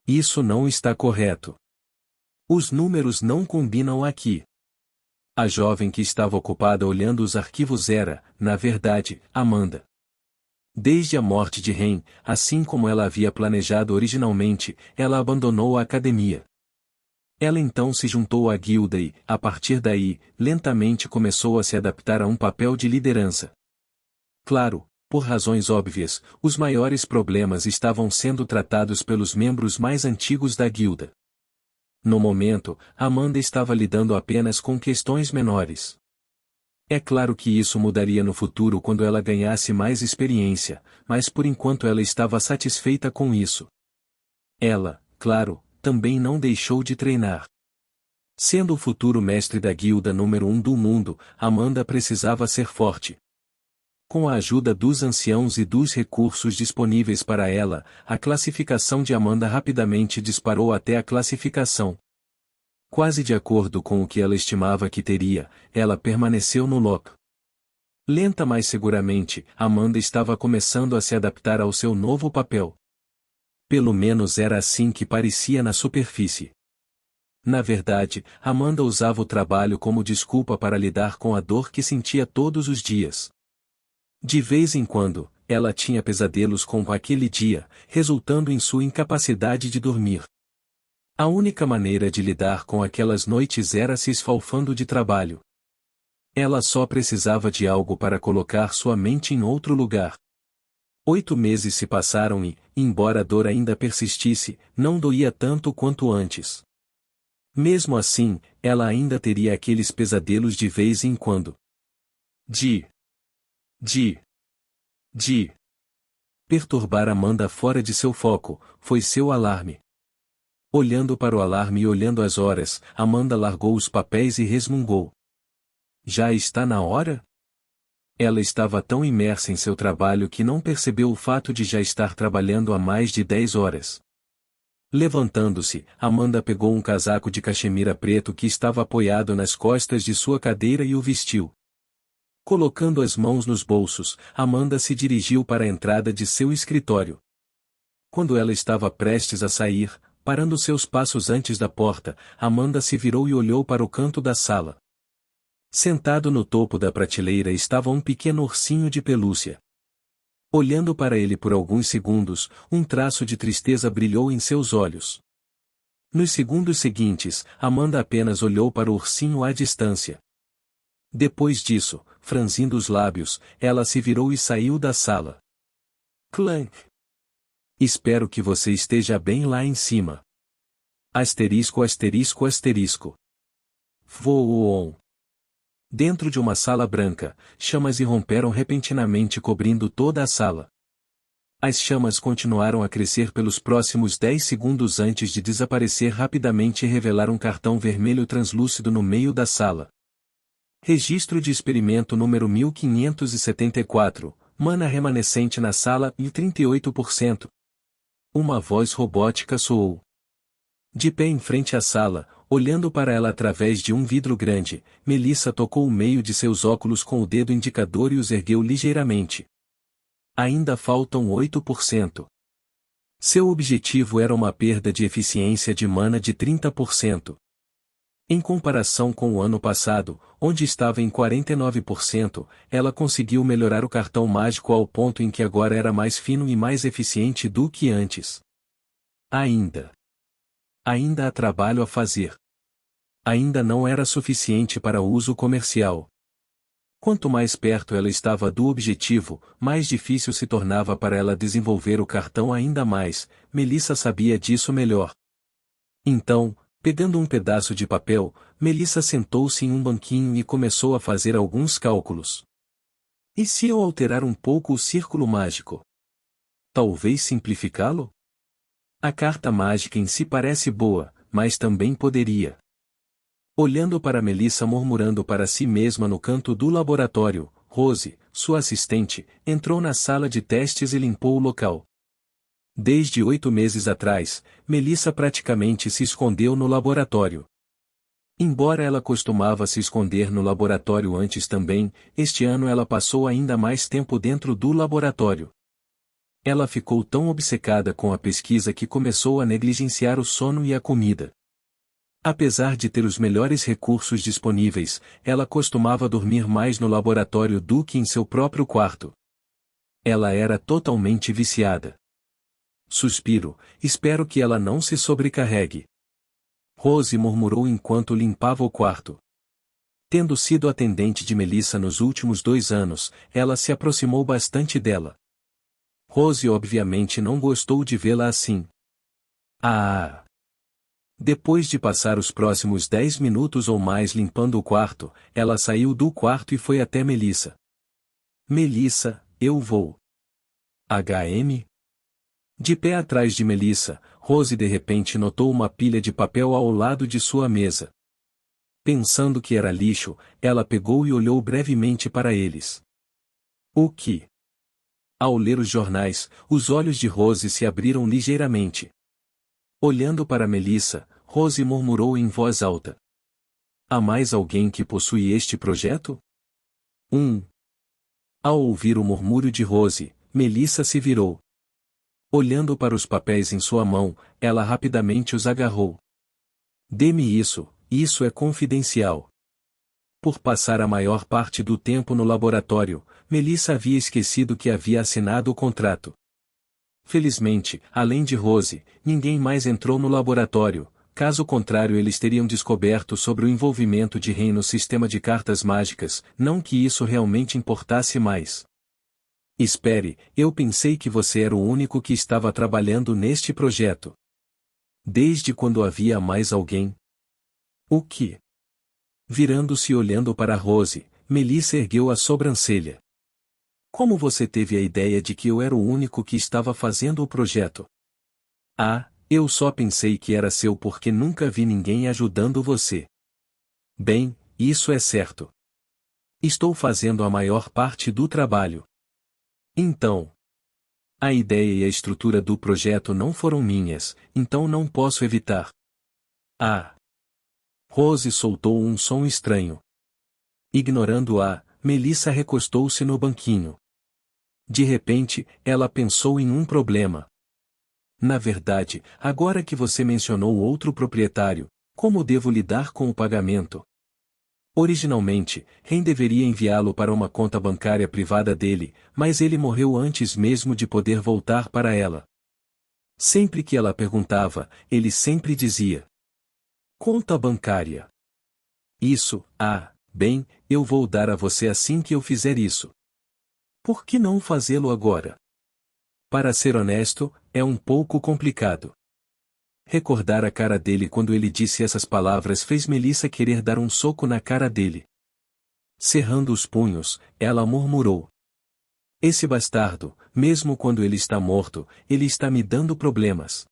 Isso não está correto. Os números não combinam aqui. A jovem que estava ocupada olhando os arquivos era, na verdade, Amanda. Desde a morte de Ren, assim como ela havia planejado originalmente, ela abandonou a academia. Ela então se juntou à guilda e, a partir daí, lentamente começou a se adaptar a um papel de liderança. Claro, por razões óbvias, os maiores problemas estavam sendo tratados pelos membros mais antigos da guilda. No momento, Amanda estava lidando apenas com questões menores. É claro que isso mudaria no futuro quando ela ganhasse mais experiência, mas por enquanto ela estava satisfeita com isso. Ela, claro, também não deixou de treinar. Sendo o futuro mestre da guilda número 1 do mundo, Amanda precisava ser forte. Com a ajuda dos anciãos e dos recursos disponíveis para ela, a classificação de Amanda rapidamente disparou até a classificação. Quase de acordo com o que ela estimava que teria, ela permaneceu no lock. Lenta mas seguramente, Amanda estava começando a se adaptar ao seu novo papel. Pelo menos era assim que parecia na superfície. Na verdade, Amanda usava o trabalho como desculpa para lidar com a dor que sentia todos os dias. De vez em quando, ela tinha pesadelos com aquele dia, resultando em sua incapacidade de dormir. A única maneira de lidar com aquelas noites era se esfalfando de trabalho. Ela só precisava de algo para colocar sua mente em outro lugar. 8 meses se passaram e, embora a dor ainda persistisse, não doía tanto quanto antes. Mesmo assim, ela ainda teria aqueles pesadelos de vez em quando. Perturbar Amanda fora de seu foco, foi seu alarme. Olhando para o alarme e olhando as horas, Amanda largou os papéis e resmungou. Já está na hora? Ela estava tão imersa em seu trabalho que não percebeu o fato de já estar trabalhando há mais de 10 horas. Levantando-se, Amanda pegou um casaco de cachemira preto que estava apoiado nas costas de sua cadeira e o vestiu. Colocando as mãos nos bolsos, Amanda se dirigiu para a entrada de seu escritório. Quando ela estava prestes a sair, parando seus passos antes da porta, Amanda se virou e olhou para o canto da sala. Sentado no topo da prateleira estava um pequeno ursinho de pelúcia. Olhando para ele por alguns segundos, um traço de tristeza brilhou em seus olhos. Nos segundos seguintes, Amanda apenas olhou para o ursinho à distância. Depois disso, franzindo os lábios, ela se virou e saiu da sala. Clank. Espero que você esteja bem lá em cima. Asterisco asterisco asterisco. Voou. Dentro de uma sala branca, chamas irromperam repentinamente cobrindo toda a sala. As chamas continuaram a crescer pelos próximos 10 segundos antes de desaparecer rapidamente e revelar um cartão vermelho translúcido no meio da sala. Registro de experimento número 1574, mana remanescente na sala e 38%. Uma voz robótica soou. De pé em frente à sala, olhando para ela através de um vidro grande, Melissa tocou o meio de seus óculos com o dedo indicador e os ergueu ligeiramente. Ainda faltam 8%. Seu objetivo era uma perda de eficiência de mana de 30%. Em comparação com o ano passado, onde estava em 49%, ela conseguiu melhorar o cartão mágico ao ponto em que agora era mais fino e mais eficiente do que antes. Ainda há trabalho a fazer. Ainda não era suficiente para uso comercial. Quanto mais perto ela estava do objetivo, mais difícil se tornava para ela desenvolver o cartão ainda mais. Melissa sabia disso melhor. Então, pegando um pedaço de papel, Melissa sentou-se em um banquinho e começou a fazer alguns cálculos. E se eu alterar um pouco o círculo mágico? Talvez simplificá-lo? A carta mágica em si parece boa, mas também poderia. Olhando para Melissa murmurando para si mesma no canto do laboratório, Rose, sua assistente, entrou na sala de testes e limpou o local. Desde 8 meses atrás, Melissa praticamente se escondeu no laboratório. Embora ela costumava se esconder no laboratório antes também, este ano ela passou ainda mais tempo dentro do laboratório. Ela ficou tão obcecada com a pesquisa que começou a negligenciar o sono e a comida. Apesar de ter os melhores recursos disponíveis, ela costumava dormir mais no laboratório do que em seu próprio quarto. Ela era totalmente viciada. Suspiro, espero que ela não se sobrecarregue. Rose murmurou enquanto limpava o quarto. Tendo sido atendente de Melissa nos últimos 2 anos, ela se aproximou bastante dela. Rose obviamente não gostou de vê-la assim. Depois de passar os próximos 10 minutos ou mais limpando o quarto, ela saiu do quarto e foi até Melissa. Melissa, eu vou. HM? De pé atrás de Melissa, Rose de repente notou uma pilha de papel ao lado de sua mesa. Pensando que era lixo, ela pegou e olhou brevemente para eles. O que? Ao ler os jornais, os olhos de Rose se abriram ligeiramente. Olhando para Melissa, Rose murmurou em voz alta. Há mais alguém que possui este projeto? Ao ouvir o murmúrio de Rose, Melissa se virou. Olhando para os papéis em sua mão, ela rapidamente os agarrou. Dê-me isso é confidencial. Por passar a maior parte do tempo no laboratório, Melissa havia esquecido que havia assinado o contrato. Felizmente, além de Rose, ninguém mais entrou no laboratório, caso contrário eles teriam descoberto sobre o envolvimento de Ren no sistema de cartas mágicas, não que isso realmente importasse mais. Espere, eu pensei que você era o único que estava trabalhando neste projeto. Desde quando havia mais alguém? O que? Virando-se e olhando para Rose, Melissa ergueu a sobrancelha. Como você teve a ideia de que eu era o único que estava fazendo o projeto? Eu só pensei que era seu porque nunca vi ninguém ajudando você. Bem, isso é certo. Estou fazendo a maior parte do trabalho. Então, a ideia e a estrutura do projeto não foram minhas, então não posso evitar. Rose soltou um som estranho. Ignorando-a, Melissa recostou-se no banquinho. De repente, ela pensou em um problema. Na verdade, agora que você mencionou outro proprietário, como devo lidar com o pagamento? Originalmente, Ren deveria enviá-lo para uma conta bancária privada dele, mas ele morreu antes mesmo de poder voltar para ela. Sempre que ela perguntava, ele sempre dizia: conta bancária. Isso, bem, eu vou dar a você assim que eu fizer isso. Por que não fazê-lo agora? Para ser honesto, é um pouco complicado. Recordar a cara dele quando ele disse essas palavras fez Melissa querer dar um soco na cara dele. Cerrando os punhos, ela murmurou: esse bastardo, mesmo quando ele está morto, ele está me dando problemas.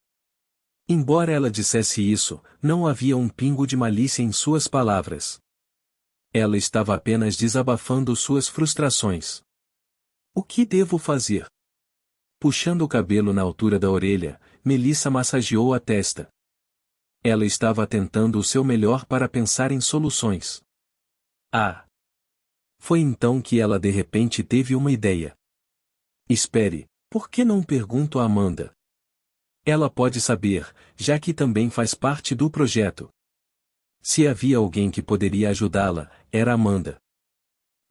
Embora ela dissesse isso, não havia um pingo de malícia em suas palavras. Ela estava apenas desabafando suas frustrações. O que devo fazer? Puxando o cabelo na altura da orelha, Melissa massageou a testa. Ela estava tentando o seu melhor para pensar em soluções. Foi então que ela de repente teve uma ideia. Espere, por que não pergunto a Amanda? Ela pode saber, já que também faz parte do projeto. Se havia alguém que poderia ajudá-la, era Amanda.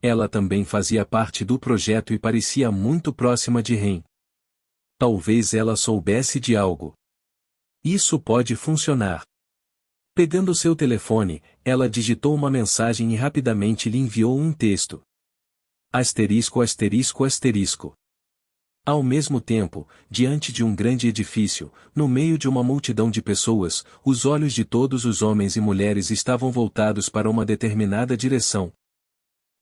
Ela também fazia parte do projeto e parecia muito próxima de Ren. Talvez ela soubesse de algo. Isso pode funcionar. Pegando seu telefone, ela digitou uma mensagem e rapidamente lhe enviou um texto. Asterisco asterisco asterisco. Ao mesmo tempo, diante de um grande edifício, no meio de uma multidão de pessoas, os olhos de todos os homens e mulheres estavam voltados para uma determinada direção.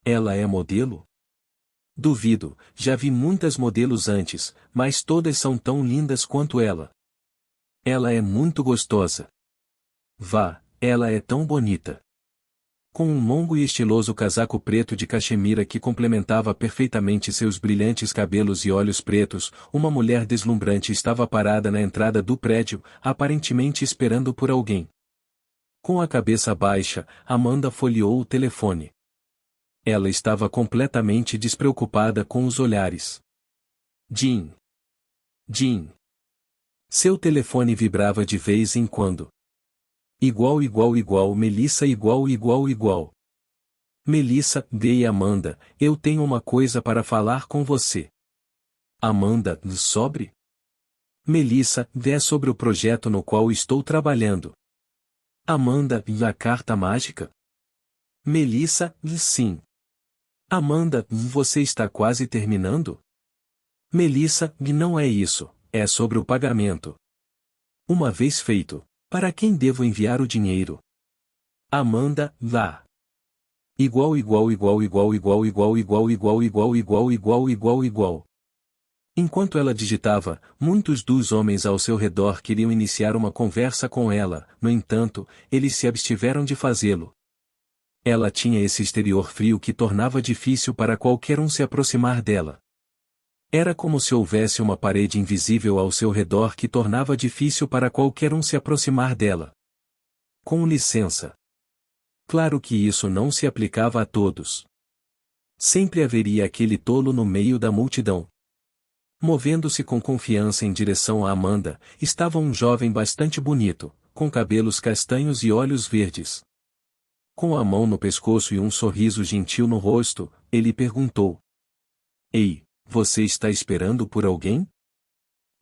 Ela é modelo? Duvido, já vi muitas modelos antes, mas todas são tão lindas quanto ela. Ela é muito gostosa. Vá, ela é tão bonita. Com um longo e estiloso casaco preto de cachemira que complementava perfeitamente seus brilhantes cabelos e olhos pretos, uma mulher deslumbrante estava parada na entrada do prédio, aparentemente esperando por alguém. Com a cabeça baixa, Amanda folheou o telefone. Ela estava completamente despreocupada com os olhares. Jean. Jean. Seu telefone vibrava de vez em quando. Igual Melissa igual. Melissa, e Amanda, eu tenho uma coisa para falar com você. Amanda, sobre? Melissa, é sobre o projeto no qual estou trabalhando. Amanda, a carta mágica? Melissa, sim. Amanda, você está quase terminando? Melissa, não é isso, é sobre o pagamento. Uma vez feito. Para quem devo enviar o dinheiro? Amanda, lá. Igual. Enquanto ela digitava, muitos dos homens ao seu redor queriam iniciar uma conversa com ela, no entanto, eles se abstiveram de fazê-lo. Ela tinha esse exterior frio que tornava difícil para qualquer um se aproximar dela. Era como se houvesse uma parede invisível ao seu redor que tornava difícil para qualquer um se aproximar dela. Com licença. Claro que isso não se aplicava a todos. Sempre haveria aquele tolo no meio da multidão. Movendo-se com confiança em direção a Amanda, estava um jovem bastante bonito, com cabelos castanhos e olhos verdes. Com a mão no pescoço e um sorriso gentil no rosto, ele perguntou: Ei, você está esperando por alguém?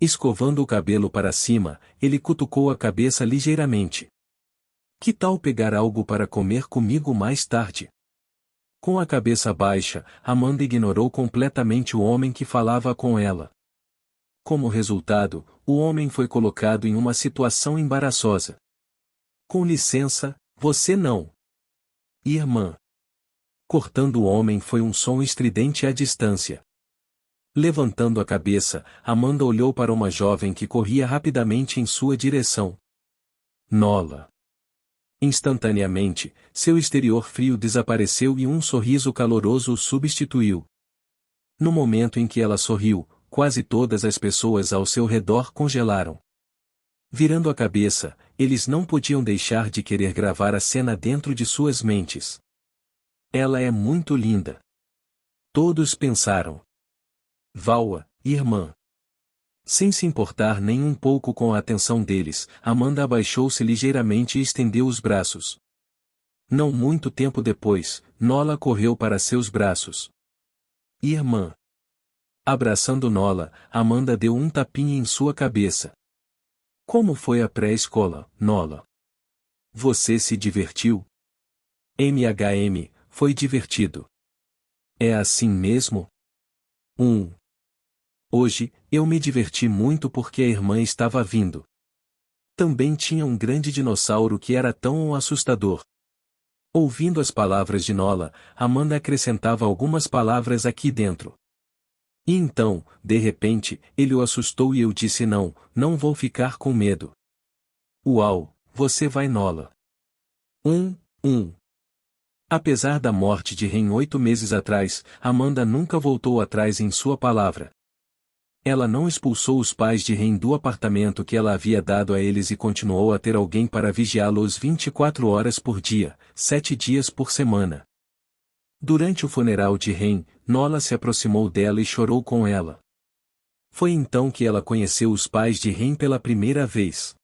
Escovando o cabelo para cima, ele cutucou a cabeça ligeiramente. Que tal pegar algo para comer comigo mais tarde? Com a cabeça baixa, Amanda ignorou completamente o homem que falava com ela. Como resultado, o homem foi colocado em uma situação embaraçosa. Com licença, você não. Irmã. Cortando o homem foi um som estridente à distância. Levantando a cabeça, Amanda olhou para uma jovem que corria rapidamente em sua direção. Nola. Instantaneamente, seu exterior frio desapareceu e um sorriso caloroso o substituiu. No momento em que ela sorriu, quase todas as pessoas ao seu redor congelaram. Virando a cabeça, eles não podiam deixar de querer gravar a cena dentro de suas mentes. Ela é muito linda. Todos pensaram. Vaua, irmã. Sem se importar nem um pouco com a atenção deles, Amanda abaixou-se ligeiramente e estendeu os braços. Não muito tempo depois, Nola correu para seus braços. Irmã. Abraçando Nola, Amanda deu um tapinha em sua cabeça. Como foi a pré-escola, Nola? Você se divertiu? Foi divertido. É assim mesmo? Hoje, eu me diverti muito porque a irmã estava vindo. Também tinha um grande dinossauro que era tão assustador. Ouvindo as palavras de Nola, Amanda acrescentava algumas palavras aqui dentro. E então, de repente, ele o assustou e eu disse não vou ficar com medo. Uau, você vai Nola. Apesar da morte de Ren 8 meses atrás, Amanda nunca voltou atrás em sua palavra. Ela não expulsou os pais de Ren do apartamento que ela havia dado a eles e continuou a ter alguém para vigiá-los 24 horas por dia, 7 dias por semana. Durante o funeral de Ren, Nola se aproximou dela e chorou com ela. Foi então que ela conheceu os pais de Ren pela primeira vez.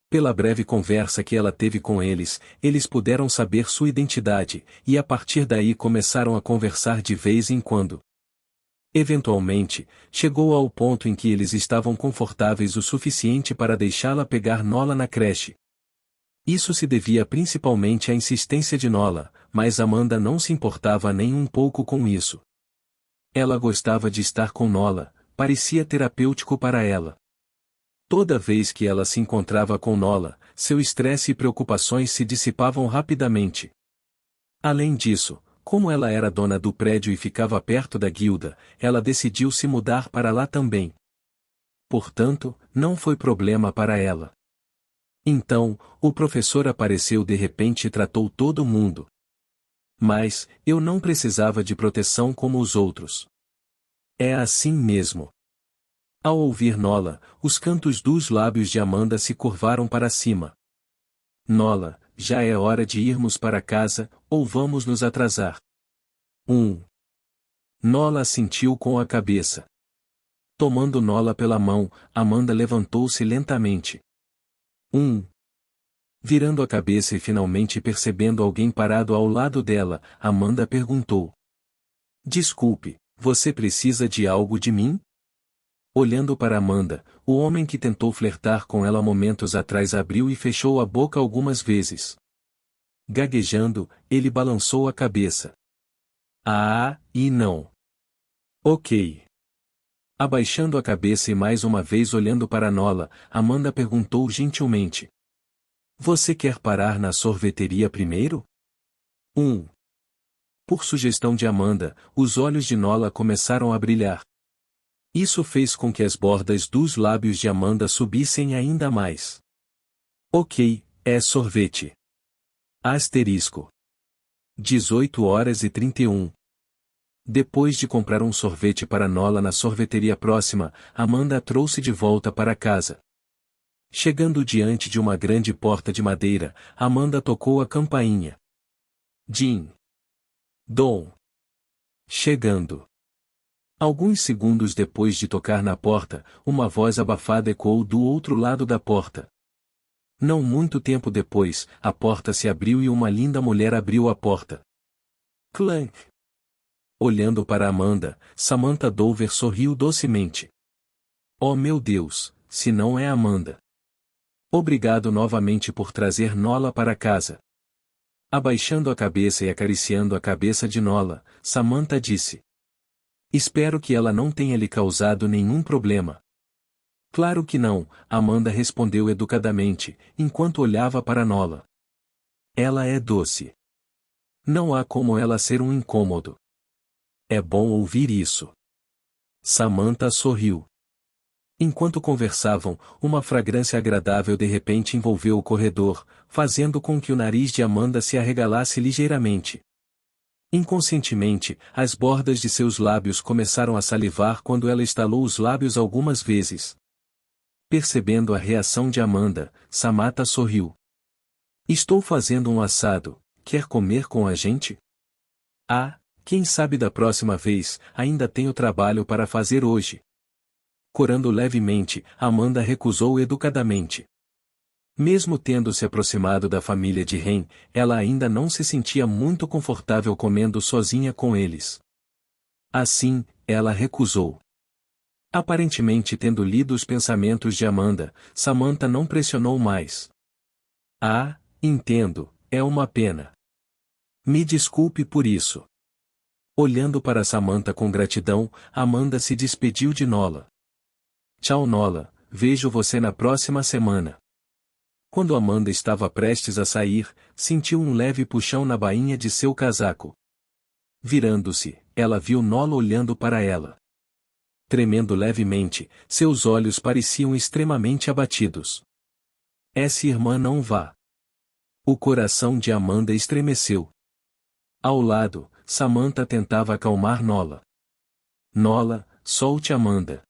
Pela breve conversa que ela teve com eles, eles puderam saber sua identidade, e a partir daí começaram a conversar de vez em quando. Eventualmente, chegou ao ponto em que eles estavam confortáveis o suficiente para deixá-la pegar Nola na creche. Isso se devia principalmente à insistência de Nola, mas Amanda não se importava nem um pouco com isso. Ela gostava de estar com Nola, parecia terapêutico para ela. Toda vez que ela se encontrava com Nola, seu estresse e preocupações se dissipavam rapidamente. Além disso, como ela era dona do prédio e ficava perto da guilda, ela decidiu se mudar para lá também. Portanto, não foi problema para ela. Então, o professor apareceu de repente e tratou todo mundo. Mas, eu não precisava de proteção como os outros. É assim mesmo. Ao ouvir Nola, os cantos dos lábios de Amanda se curvaram para cima. Nola, já é hora de irmos para casa, ou vamos nos atrasar. Nola assentiu com a cabeça. Tomando Nola pela mão, Amanda levantou-se lentamente. Virando a cabeça e finalmente percebendo alguém parado ao lado dela, Amanda perguntou. Desculpe, você precisa de algo de mim? Olhando para Amanda, o homem que tentou flertar com ela momentos atrás abriu e fechou a boca algumas vezes. Gaguejando, ele balançou a cabeça. Ah, e não. Ok. Abaixando a cabeça e mais uma vez olhando para Nola, Amanda perguntou gentilmente. Você quer parar na sorveteria primeiro? Por sugestão de Amanda, os olhos de Nola começaram a brilhar. Isso fez com que as bordas dos lábios de Amanda subissem ainda mais. Ok, é sorvete. Asterisco. 18h31. Depois de comprar um sorvete para Nola na sorveteria próxima, Amanda a trouxe de volta para casa. Chegando diante de uma grande porta de madeira, Amanda tocou a campainha. Din. Dom. Chegando. Alguns segundos depois de tocar na porta, uma voz abafada ecoou do outro lado da porta. Não muito tempo depois, a porta se abriu e uma linda mulher abriu a porta. Clank! Olhando para Amanda, Samantha Dover sorriu docemente. Oh meu Deus, se não é Amanda. Obrigado novamente por trazer Nola para casa. Abaixando a cabeça e acariciando a cabeça de Nola, Samantha disse. Espero que ela não tenha lhe causado nenhum problema. Claro que não, Amanda respondeu educadamente, enquanto olhava para Nola. Ela é doce. Não há como ela ser um incômodo. É bom ouvir isso. Samantha sorriu. Enquanto conversavam, uma fragrância agradável de repente envolveu o corredor, fazendo com que o nariz de Amanda se arregalasse ligeiramente. Inconscientemente, as bordas de seus lábios começaram a salivar quando ela estalou os lábios algumas vezes. Percebendo a reação de Amanda, Samantha sorriu. Estou fazendo um assado, quer comer com a gente? Ah, quem sabe da próxima vez, ainda tenho trabalho para fazer hoje. Corando levemente, Amanda recusou educadamente. Mesmo tendo se aproximado da família de Ren, ela ainda não se sentia muito confortável comendo sozinha com eles. Assim, ela recusou. Aparentemente tendo lido os pensamentos de Amanda, Samantha não pressionou mais. Ah, entendo, é uma pena. Me desculpe por isso. Olhando para Samantha com gratidão, Amanda se despediu de Nola. Tchau Nola, vejo você na próxima semana. Quando Amanda estava prestes a sair, sentiu um leve puxão na bainha de seu casaco. Virando-se, ela viu Nola olhando para ela. Tremendo levemente, seus olhos pareciam extremamente abatidos. Essa irmã não vá. O coração de Amanda estremeceu. Ao lado, Samantha tentava acalmar Nola. Nola, solte Amanda.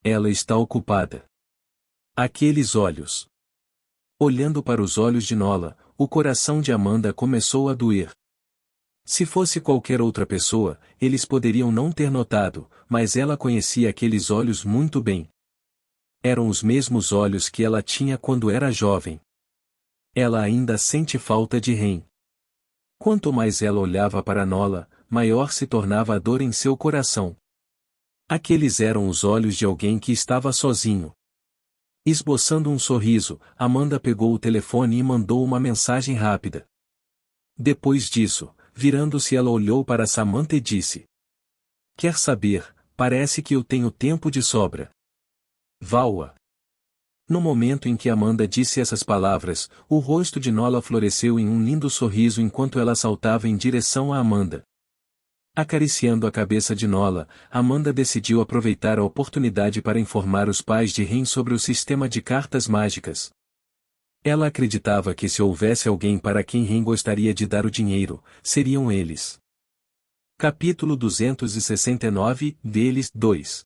Ela está ocupada. Aqueles olhos. Olhando para os olhos de Nola, o coração de Amanda começou a doer. Se fosse qualquer outra pessoa, eles poderiam não ter notado, mas ela conhecia aqueles olhos muito bem. Eram os mesmos olhos que ela tinha quando era jovem. Ela ainda sente falta de Ren. Quanto mais ela olhava para Nola, maior se tornava a dor em seu coração. Aqueles eram os olhos de alguém que estava sozinho. Esboçando um sorriso, Amanda pegou o telefone e mandou uma mensagem rápida. Depois disso, virando-se, ela olhou para Samantha e disse: "Quer saber, parece que eu tenho tempo de sobra. Voa." No momento em que Amanda disse essas palavras, o rosto de Nola floresceu em um lindo sorriso enquanto ela saltava em direção a Amanda. Acariciando a cabeça de Nola, Amanda decidiu aproveitar a oportunidade para informar os pais de Ren sobre o sistema de cartas mágicas. Ela acreditava que se houvesse alguém para quem Ren gostaria de dar o dinheiro, seriam eles. Capítulo 269, deles 2.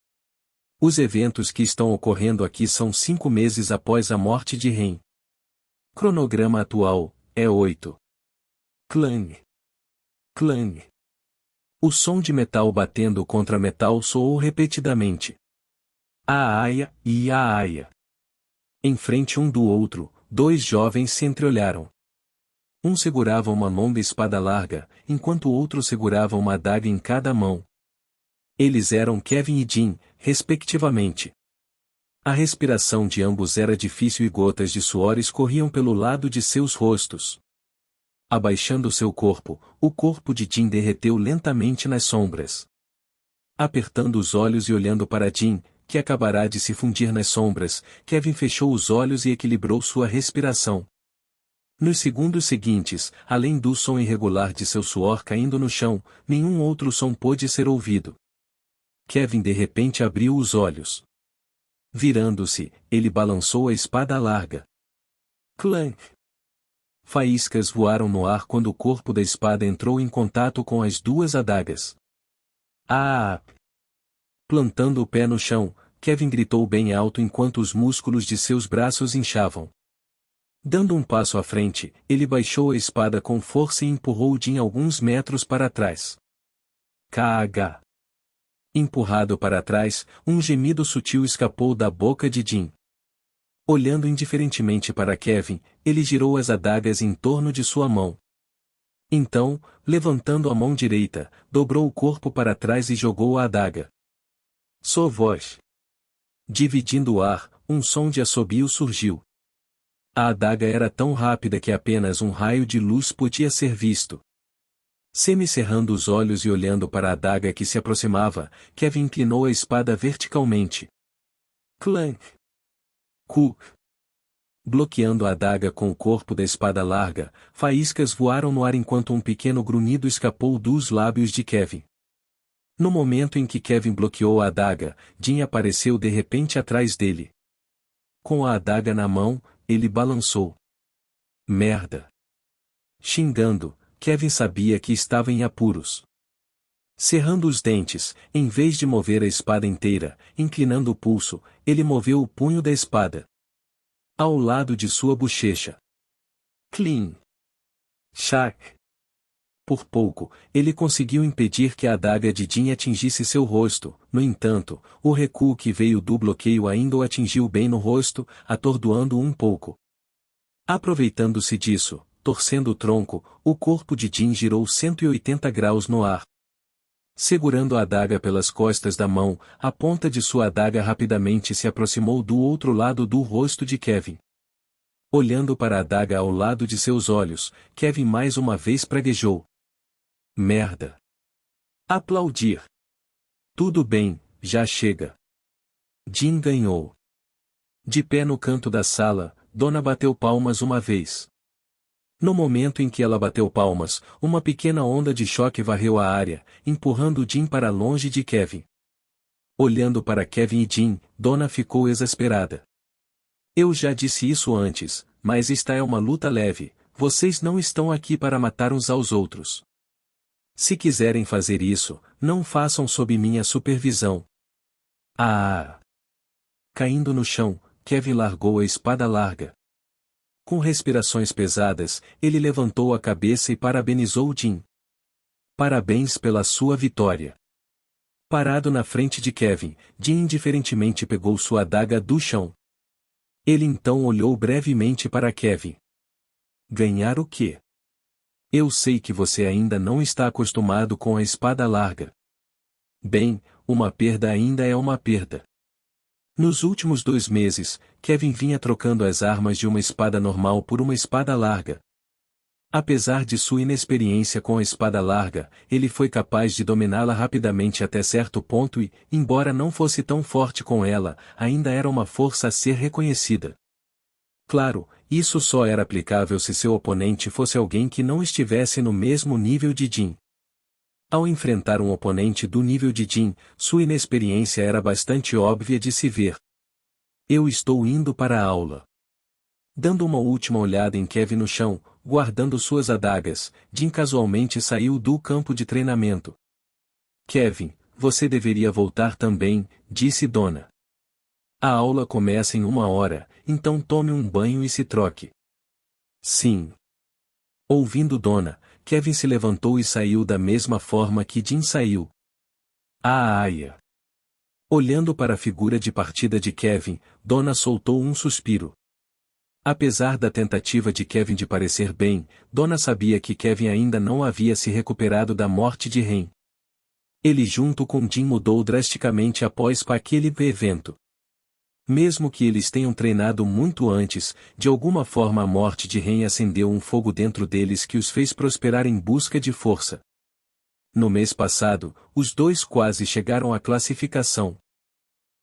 Os eventos que estão ocorrendo aqui são 5 meses após a morte de Ren. Cronograma atual, é 8. Clang. Clang. O som de metal batendo contra metal soou repetidamente. A aia e a aia. Em frente um do outro, 2 jovens se entreolharam. Um segurava uma longa espada larga, enquanto o outro segurava uma adaga em cada mão. Eles eram Kevin e Jin, respectivamente. A respiração de ambos era difícil e gotas de suor escorriam pelo lado de seus rostos. Abaixando seu corpo, o corpo de Jin derreteu lentamente nas sombras. Apertando os olhos e olhando para Jin, que acabará de se fundir nas sombras, Kevin fechou os olhos e equilibrou sua respiração. Nos segundos seguintes, além do som irregular de seu suor caindo no chão, nenhum outro som pôde ser ouvido. Kevin de repente abriu os olhos. Virando-se, ele balançou a espada larga. Clank! Faíscas voaram no ar quando o corpo da espada entrou em contato com as 2 adagas. Ah! Plantando o pé no chão, Kevin gritou bem alto enquanto os músculos de seus braços inchavam. Dando um passo à frente, ele baixou a espada com força e empurrou Jin alguns metros para trás. KH! Empurrado para trás, um gemido sutil escapou da boca de Jin. Olhando indiferentemente para Kevin, ele girou as adagas em torno de sua mão. Então, levantando a mão direita, dobrou o corpo para trás e jogou a adaga. Sua voz. Dividindo o ar, um som de assobio surgiu. A adaga era tão rápida que apenas um raio de luz podia ser visto. Semicerrando os olhos e olhando para a adaga que se aproximava, Kevin inclinou a espada verticalmente. Clank! Ku! Bloqueando a adaga com o corpo da espada larga, faíscas voaram no ar enquanto um pequeno grunhido escapou dos lábios de Kevin. No momento em que Kevin bloqueou a adaga, Jin apareceu de repente atrás dele. Com a adaga na mão, ele balançou. Merda! Xingando, Kevin sabia que estava em apuros. Cerrando os dentes, em vez de mover a espada inteira, inclinando o pulso, ele moveu o punho da espada. Ao lado de sua bochecha. Clean. Shack. Por pouco, ele conseguiu impedir que a adaga de Jin atingisse seu rosto, no entanto, o recuo que veio do bloqueio ainda o atingiu bem no rosto, atordoando-o um pouco. Aproveitando-se disso, torcendo o tronco, o corpo de Jin girou 180 graus no ar. Segurando a adaga pelas costas da mão, a ponta de sua adaga rapidamente se aproximou do outro lado do rosto de Kevin. Olhando para a adaga ao lado de seus olhos, Kevin mais uma vez praguejou. Merda! Aplaudir! Tudo bem, já chega. Jin ganhou. De pé no canto da sala, Donna bateu palmas uma vez. No momento em que ela bateu palmas, uma pequena onda de choque varreu a área, empurrando Jin para longe de Kevin. Olhando para Kevin e Jin, Donna ficou exasperada. Eu já disse isso antes, mas esta é uma luta leve, vocês não estão aqui para matar uns aos outros. Se quiserem fazer isso, não façam sob minha supervisão. Ah! Caindo no chão, Kevin largou a espada larga. Com respirações pesadas, ele levantou a cabeça e parabenizou Jin. Parabéns pela sua vitória. Parado na frente de Kevin, Jim indiferentemente pegou sua adaga do chão. Ele então olhou brevemente para Kevin. Ganhar o quê? Eu sei que você ainda não está acostumado com a espada larga. Bem, uma perda ainda é uma perda. Nos últimos 2 meses, Kevin vinha trocando as armas de uma espada normal por uma espada larga. Apesar de sua inexperiência com a espada larga, ele foi capaz de dominá-la rapidamente até certo ponto e, embora não fosse tão forte com ela, ainda era uma força a ser reconhecida. Claro, isso só era aplicável se seu oponente fosse alguém que não estivesse no mesmo nível de Jin. Ao enfrentar um oponente do nível de Jin, sua inexperiência era bastante óbvia de se ver. Eu estou indo para a aula. Dando uma última olhada em Kevin no chão, guardando suas adagas, Jin casualmente saiu do campo de treinamento. Kevin, você deveria voltar também, disse Donna. A aula começa em 1 hora, então tome um banho e se troque. Sim. Ouvindo Donna, Kevin se levantou e saiu da mesma forma que Jin saiu. Aia! Olhando para a figura de partida de Kevin, Donna soltou um suspiro. Apesar da tentativa de Kevin de parecer bem, Donna sabia que Kevin ainda não havia se recuperado da morte de Ren. Ele junto com Jin mudou drasticamente após aquele evento. Mesmo que eles tenham treinado muito antes, de alguma forma a morte de Ren acendeu um fogo dentro deles que os fez prosperar em busca de força. No mês passado, os dois quase chegaram à classificação.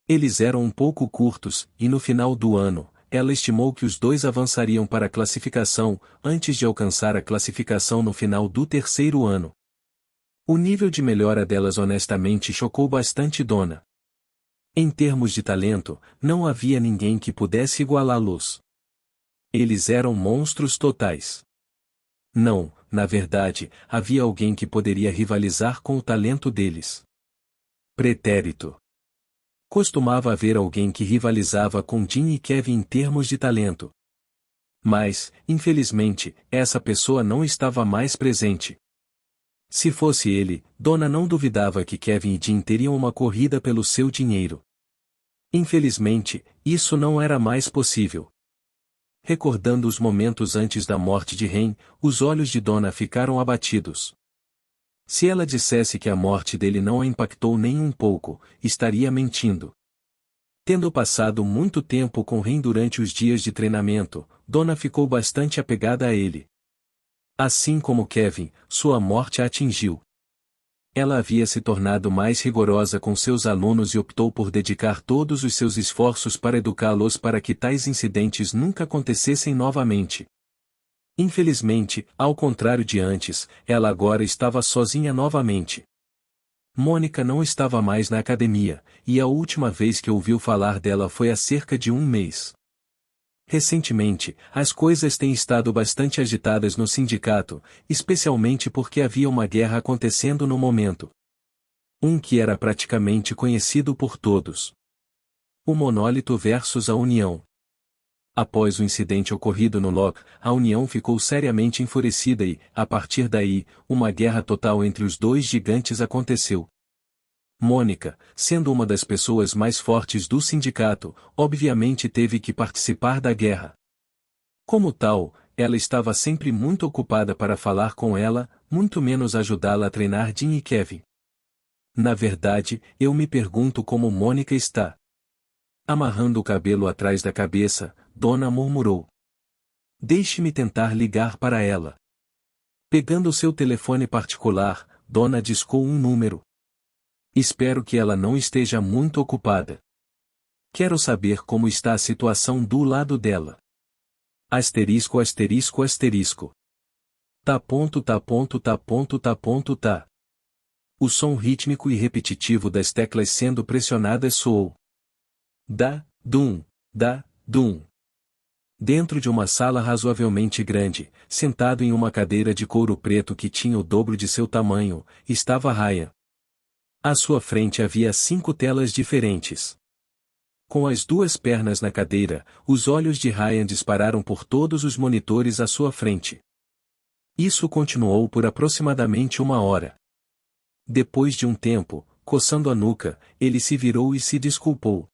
Eles eram um pouco curtos, e no final do ano, ela estimou que os dois avançariam para a classificação, antes de alcançar a classificação no final do 3º ano. O nível de melhora delas honestamente chocou bastante Donna. Em termos de talento, não havia ninguém que pudesse igualá-los. Eles eram monstros totais. Não, na verdade, havia alguém que poderia rivalizar com o talento deles. Pretérito. Costumava haver alguém que rivalizava com Jin e Kevin em termos de talento. Mas, infelizmente, essa pessoa não estava mais presente. Se fosse ele, Donna não duvidava que Kevin e Jin teriam uma corrida pelo seu dinheiro. Infelizmente, isso não era mais possível. Recordando os momentos antes da morte de Ren, os olhos de Donna ficaram abatidos. Se ela dissesse que a morte dele não a impactou nem um pouco, estaria mentindo. Tendo passado muito tempo com Ren durante os dias de treinamento, Donna ficou bastante apegada a ele. Assim como Kevin, sua morte a atingiu. Ela havia se tornado mais rigorosa com seus alunos e optou por dedicar todos os seus esforços para educá-los para que tais incidentes nunca acontecessem novamente. Infelizmente, ao contrário de antes, ela agora estava sozinha novamente. Mônica não estava mais na academia, e a última vez que ouviu falar dela foi há cerca de 1 mês. Recentemente, as coisas têm estado bastante agitadas no sindicato, especialmente porque havia uma guerra acontecendo no momento. Que era praticamente conhecido por todos. O Monólito versus a União. Após o incidente ocorrido no Loch, a União ficou seriamente enfurecida e, a partir daí, uma guerra total entre os dois gigantes aconteceu. Mônica, sendo uma das pessoas mais fortes do sindicato, obviamente teve que participar da guerra. Como tal, ela estava sempre muito ocupada para falar com ela, muito menos ajudá-la a treinar Jin e Kevin. Na verdade, eu me pergunto como Mônica está. Amarrando o cabelo atrás da cabeça, Donna murmurou. Deixe-me tentar ligar para ela. Pegando seu telefone particular, Donna discou um número. Espero que ela não esteja muito ocupada. Quero saber como está a situação do lado dela. Asterisco asterisco asterisco. Tá. O som rítmico e repetitivo das teclas sendo pressionadas soou. Dum. Dentro de uma sala razoavelmente grande, sentado em uma cadeira de couro preto que tinha o dobro de seu tamanho, estava Ryan. À sua frente havia 5 telas diferentes. Com as 2 pernas na cadeira, os olhos de Ryan dispararam por todos os monitores à sua frente. Isso continuou por aproximadamente 1 hora. Depois de um tempo, Coçando a nuca, ele se virou e se desculpou.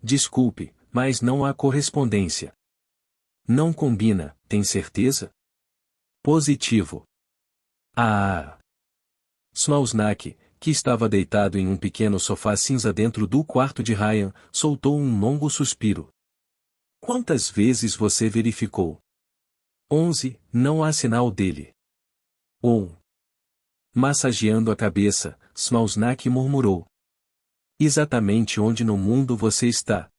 Desculpe, mas não há correspondência. Não combina, tem certeza? Positivo. Ah! Smausnak, que estava deitado em um pequeno sofá cinza dentro do quarto de Ryan, soltou um longo suspiro. Quantas vezes você verificou? 11, não há sinal dele. Massageando a cabeça, Smausnak murmurou. Exatamente onde no mundo você está?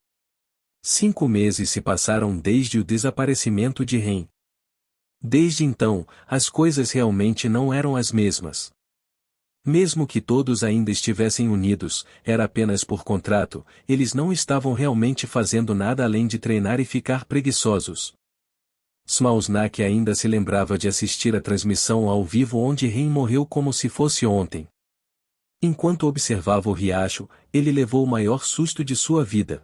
5 meses se passaram desde o desaparecimento de Ren. Desde então, as coisas realmente não eram as mesmas. Mesmo que todos ainda estivessem unidos, era apenas por contrato, eles não estavam realmente fazendo nada além de treinar e ficar preguiçosos. Smausnak ainda se lembrava de assistir a transmissão ao vivo onde Ren morreu como se fosse ontem. Enquanto observava o riacho, ele levou o maior susto de sua vida.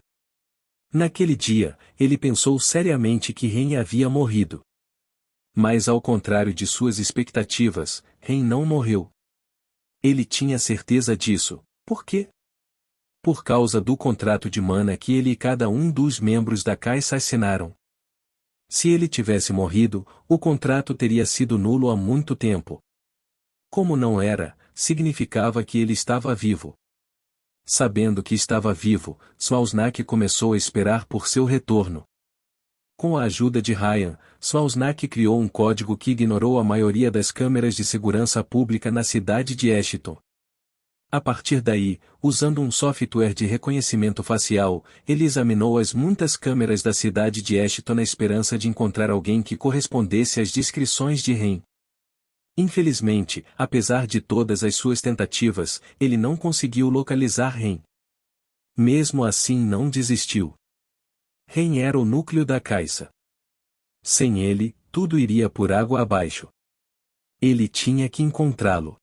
Naquele dia, ele pensou seriamente que Ren havia morrido. Mas ao contrário de suas expectativas, Ren não morreu. Ele tinha certeza disso. Por quê? Por causa do contrato de mana que ele e cada um dos membros da caixa assinaram. Se ele tivesse morrido, o contrato teria sido nulo há muito tempo. Como não era, significava que ele estava vivo. Sabendo que estava vivo, Smausnak começou a esperar por seu retorno. Com a ajuda de Ryan, Smausnak criou um código que ignorou a maioria das câmeras de segurança pública na cidade de Ashton. A partir daí, usando um software de reconhecimento facial, ele examinou as muitas câmeras da cidade de Ashton na esperança de encontrar alguém que correspondesse às descrições de Ren. Infelizmente, apesar de todas as suas tentativas, ele não conseguiu localizar Ren. Mesmo assim não desistiu. Ren era o núcleo da caixa. Sem ele, tudo iria por água abaixo. Ele tinha que encontrá-lo.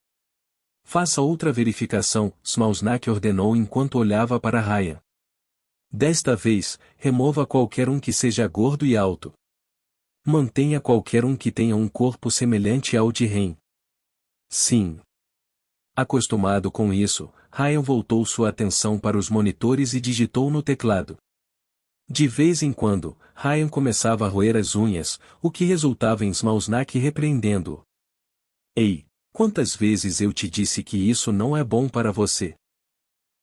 Faça outra verificação, Smausnak ordenou enquanto olhava para Ryan. Desta vez, remova qualquer um que seja gordo e alto. Mantenha qualquer um que tenha um corpo semelhante ao de Ren. Sim. Acostumado com isso, Ryan voltou sua atenção para os monitores e digitou no teclado. De vez em quando, Ryan começava a roer as unhas, o que resultava em Smausnak repreendendo-o. Ei, quantas vezes eu te disse que isso não é bom para você?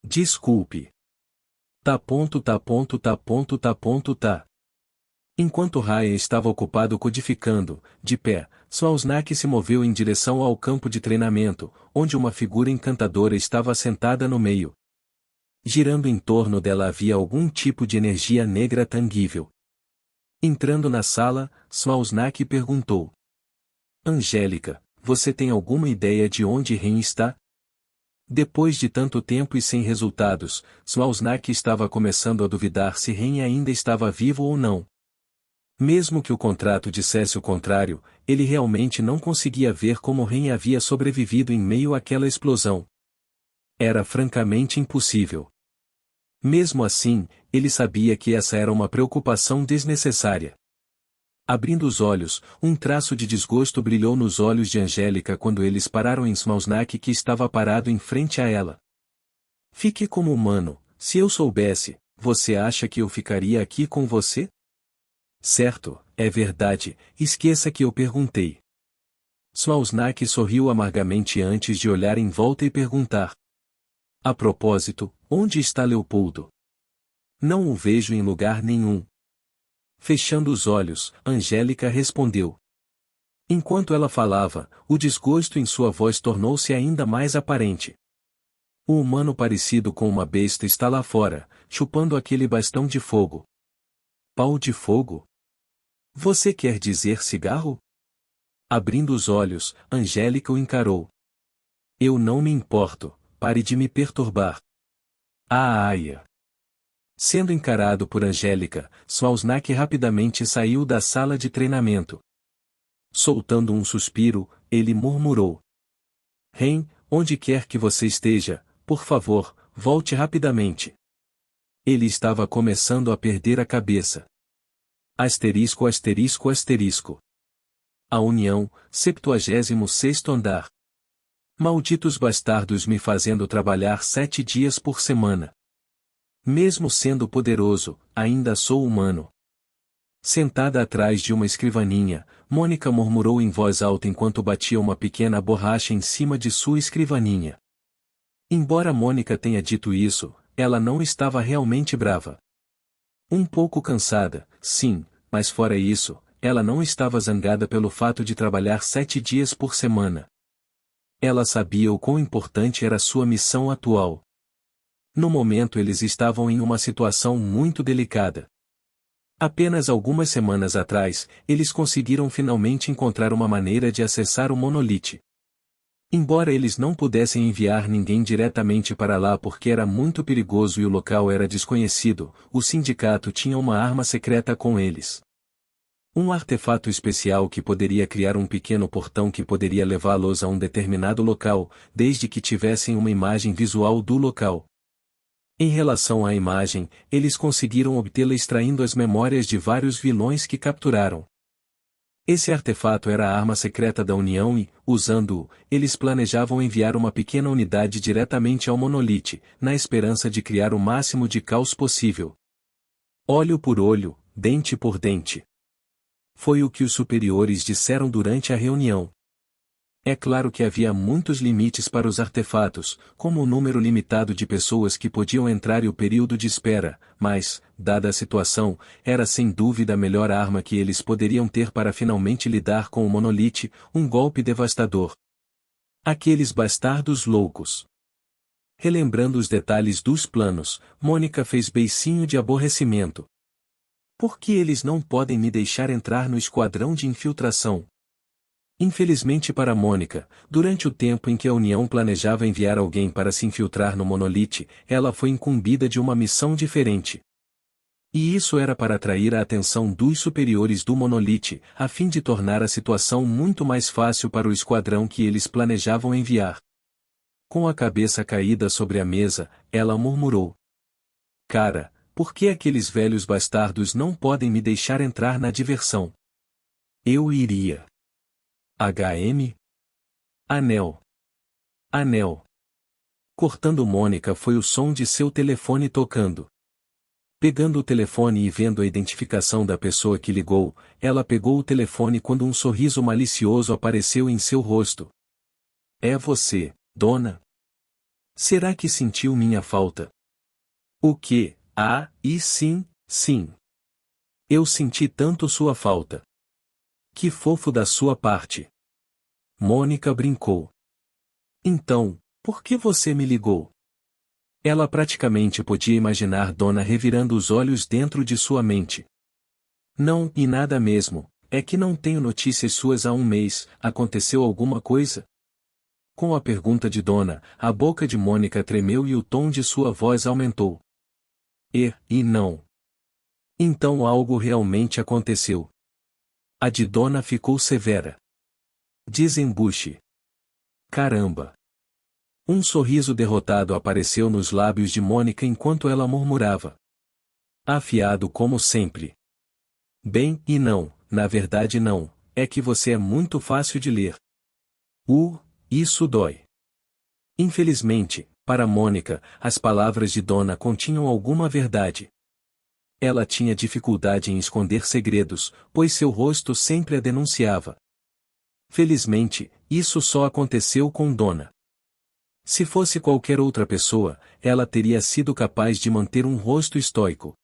Desculpe. Tá. Enquanto Ryan estava ocupado codificando, de pé, Smausnak se moveu em direção ao campo de treinamento, onde uma figura encantadora estava sentada no meio. Girando em torno dela havia algum tipo de energia negra tangível. Entrando na sala, Smausnak perguntou. Angélica, você tem alguma ideia de onde Ren está? Depois de tanto tempo e sem resultados, Smausnak estava começando a duvidar se Ren ainda estava vivo ou não. Mesmo que o contrato dissesse o contrário, ele realmente não conseguia ver como Ren havia sobrevivido em meio àquela explosão. Era francamente impossível. Mesmo assim, ele sabia que essa era uma preocupação desnecessária. Abrindo os olhos, um traço de desgosto brilhou nos olhos de Angélica quando eles pararam em Smausnak que estava parado em frente a ela. Fique como humano, se eu soubesse, você acha que eu ficaria aqui com você? Certo, é verdade, esqueça que eu perguntei. Smausnak sorriu amargamente antes de olhar em volta e perguntar. A propósito, onde está Leopoldo? Não o vejo em lugar nenhum. Fechando os olhos, Angélica respondeu. Enquanto ela falava, o desgosto em sua voz tornou-se ainda mais aparente. O humano parecido com uma besta está lá fora, chupando aquele bastão de fogo. Pau de fogo? Você quer dizer cigarro? Abrindo os olhos, Angélica o encarou. Eu não me importo, pare de me perturbar. Aia! Sendo encarado por Angélica, Smausnak rapidamente saiu da sala de treinamento. Soltando um suspiro, ele murmurou. Ren, onde quer que você esteja, por favor, volte rapidamente. Ele estava começando a perder a cabeça. Asterisco. A União, 76º andar. Malditos bastardos me fazendo trabalhar 7 dias por semana. Mesmo sendo poderoso, ainda sou humano. Sentada atrás de uma escrivaninha, Mônica murmurou em voz alta enquanto batia uma pequena borracha em cima de sua escrivaninha. Embora Mônica tenha dito isso, ela não estava realmente brava. Um pouco cansada, sim, mas fora isso, ela não estava zangada pelo fato de trabalhar 7 dias por semana. Ela sabia o quão importante era sua missão atual. No momento eles estavam em uma situação muito delicada. Apenas algumas semanas atrás, eles conseguiram finalmente encontrar uma maneira de acessar o monolite. Embora eles não pudessem enviar ninguém diretamente para lá porque era muito perigoso e o local era desconhecido, o sindicato tinha uma arma secreta com eles. Um artefato especial que poderia criar um pequeno portão que poderia levá-los a um determinado local, desde que tivessem uma imagem visual do local. Em relação à imagem, eles conseguiram obtê-la extraindo as memórias de vários vilões que capturaram. Esse artefato era a arma secreta da União e, usando-o, eles planejavam enviar uma pequena unidade diretamente ao monolite, na esperança de criar o máximo de caos possível. Olho por olho, dente por dente. Foi o que os superiores disseram durante a reunião. É claro que havia muitos limites para os artefatos, como o número limitado de pessoas que podiam entrar e o período de espera, mas, dada a situação, era sem dúvida a melhor arma que eles poderiam ter para finalmente lidar com o monolite, um golpe devastador. Aqueles bastardos loucos. Relembrando os detalhes dos planos, Mônica fez beicinho de aborrecimento. Por que eles não podem me deixar entrar no esquadrão de infiltração? Infelizmente para Mônica, durante o tempo em que a União planejava enviar alguém para se infiltrar no monolite, ela foi incumbida de uma missão diferente. E isso era para atrair a atenção dos superiores do monolite, a fim de tornar a situação muito mais fácil para o esquadrão que eles planejavam enviar. Com a cabeça caída sobre a mesa, ela murmurou: "Cara, por que aqueles velhos bastardos não podem me deixar entrar na diversão? Eu iria. HM? Anel. Anel." Cortando Mônica foi o som de seu telefone tocando. Pegando o telefone e vendo a identificação da pessoa que ligou, ela pegou o telefone quando um sorriso malicioso apareceu em seu rosto. "É você, dona? Será que sentiu minha falta?" "O quê? Ah, e sim, sim. Eu senti tanto sua falta." "Que fofo da sua parte." Mônica brincou. "Então, por que você me ligou?" Ela praticamente podia imaginar Dona revirando os olhos dentro de sua mente. "Não, e nada mesmo, é que não tenho notícias suas há um mês, aconteceu alguma coisa?" Com a pergunta de Dona, a boca de Mônica tremeu e o tom de sua voz aumentou. E não. Então algo realmente aconteceu. A de Dona ficou severa. "Desembuche." "Caramba." Um sorriso derrotado apareceu nos lábios de Mônica enquanto ela murmurava. "Afiado como sempre." "Bem, e não, na verdade não, é que você é muito fácil de ler." Isso dói." Infelizmente, para Mônica, as palavras de Dona continham alguma verdade. Ela tinha dificuldade em esconder segredos, pois seu rosto sempre a denunciava. Felizmente, isso só aconteceu com Dona. Se fosse qualquer outra pessoa, ela teria sido capaz de manter um rosto estoico.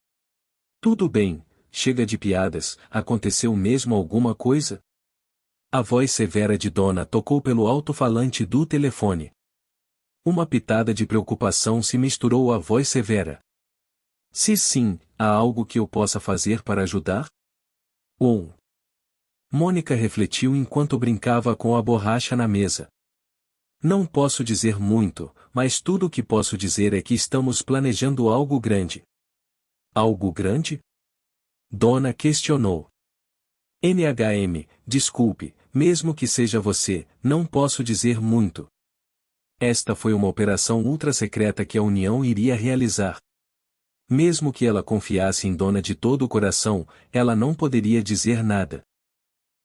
"Tudo bem, chega de piadas, aconteceu mesmo alguma coisa?" A voz severa de Dona tocou pelo alto-falante do telefone. Uma pitada de preocupação se misturou à voz severa. "Se sim, há algo que eu possa fazer para ajudar?" Mônica refletiu enquanto brincava com a borracha na mesa. "Não posso dizer muito, mas tudo o que posso dizer é que estamos planejando algo grande." "Algo grande?" Dona questionou. Desculpe, mesmo que seja você, não posso dizer muito." Esta foi uma operação ultra-secreta que a União iria realizar. Mesmo que ela confiasse em Dona de todo o coração, ela não poderia dizer nada.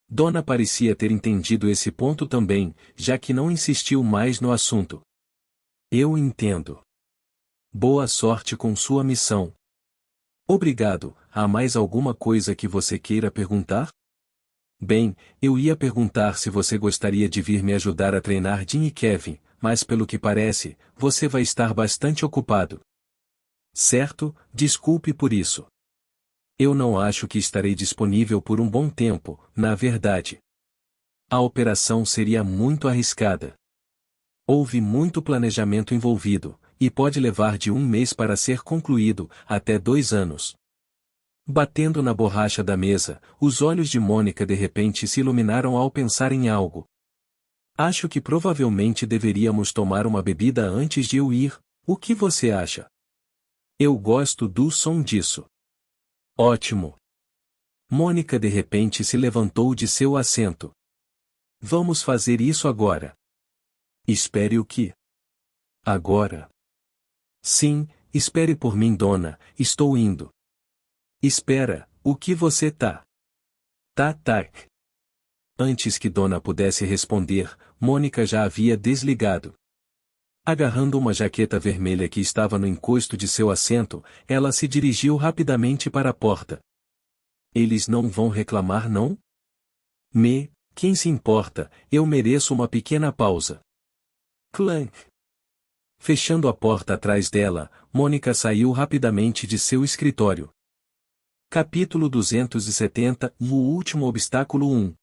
Donna parecia ter entendido esse ponto também, já que não insistiu mais no assunto. Eu entendo. Boa sorte com sua missão. Obrigado. Há mais alguma coisa que você queira perguntar? Bem, eu ia perguntar se você gostaria de vir me ajudar a treinar Jim e Kevin, mas pelo que parece, você vai estar bastante ocupado. Certo, desculpe por isso. Eu não acho que estarei disponível por um bom tempo, na verdade. A operação seria muito arriscada. Houve muito planejamento envolvido, e pode levar de 1 mês para ser concluído, até 2 anos. Batendo na borracha da mesa, os olhos de Mônica de repente se iluminaram ao pensar em algo. Acho que provavelmente deveríamos tomar uma bebida antes de eu ir, o que você acha? Eu gosto do som disso. Ótimo. Mônica de repente se levantou de seu assento. Vamos fazer isso agora. Espere o quê? Agora? Sim, espere por mim, dona, estou indo. Espera, o que você tá? Tá. Antes que Dona pudesse responder, Mônica já havia desligado. Agarrando uma jaqueta vermelha que estava no encosto de seu assento, ela se dirigiu rapidamente para a porta. Eles não vão reclamar, não? Quem se importa, eu mereço uma pequena pausa. Clank. Fechando a porta atrás dela, Mônica saiu rapidamente de seu escritório. Capítulo 270, o último obstáculo 1.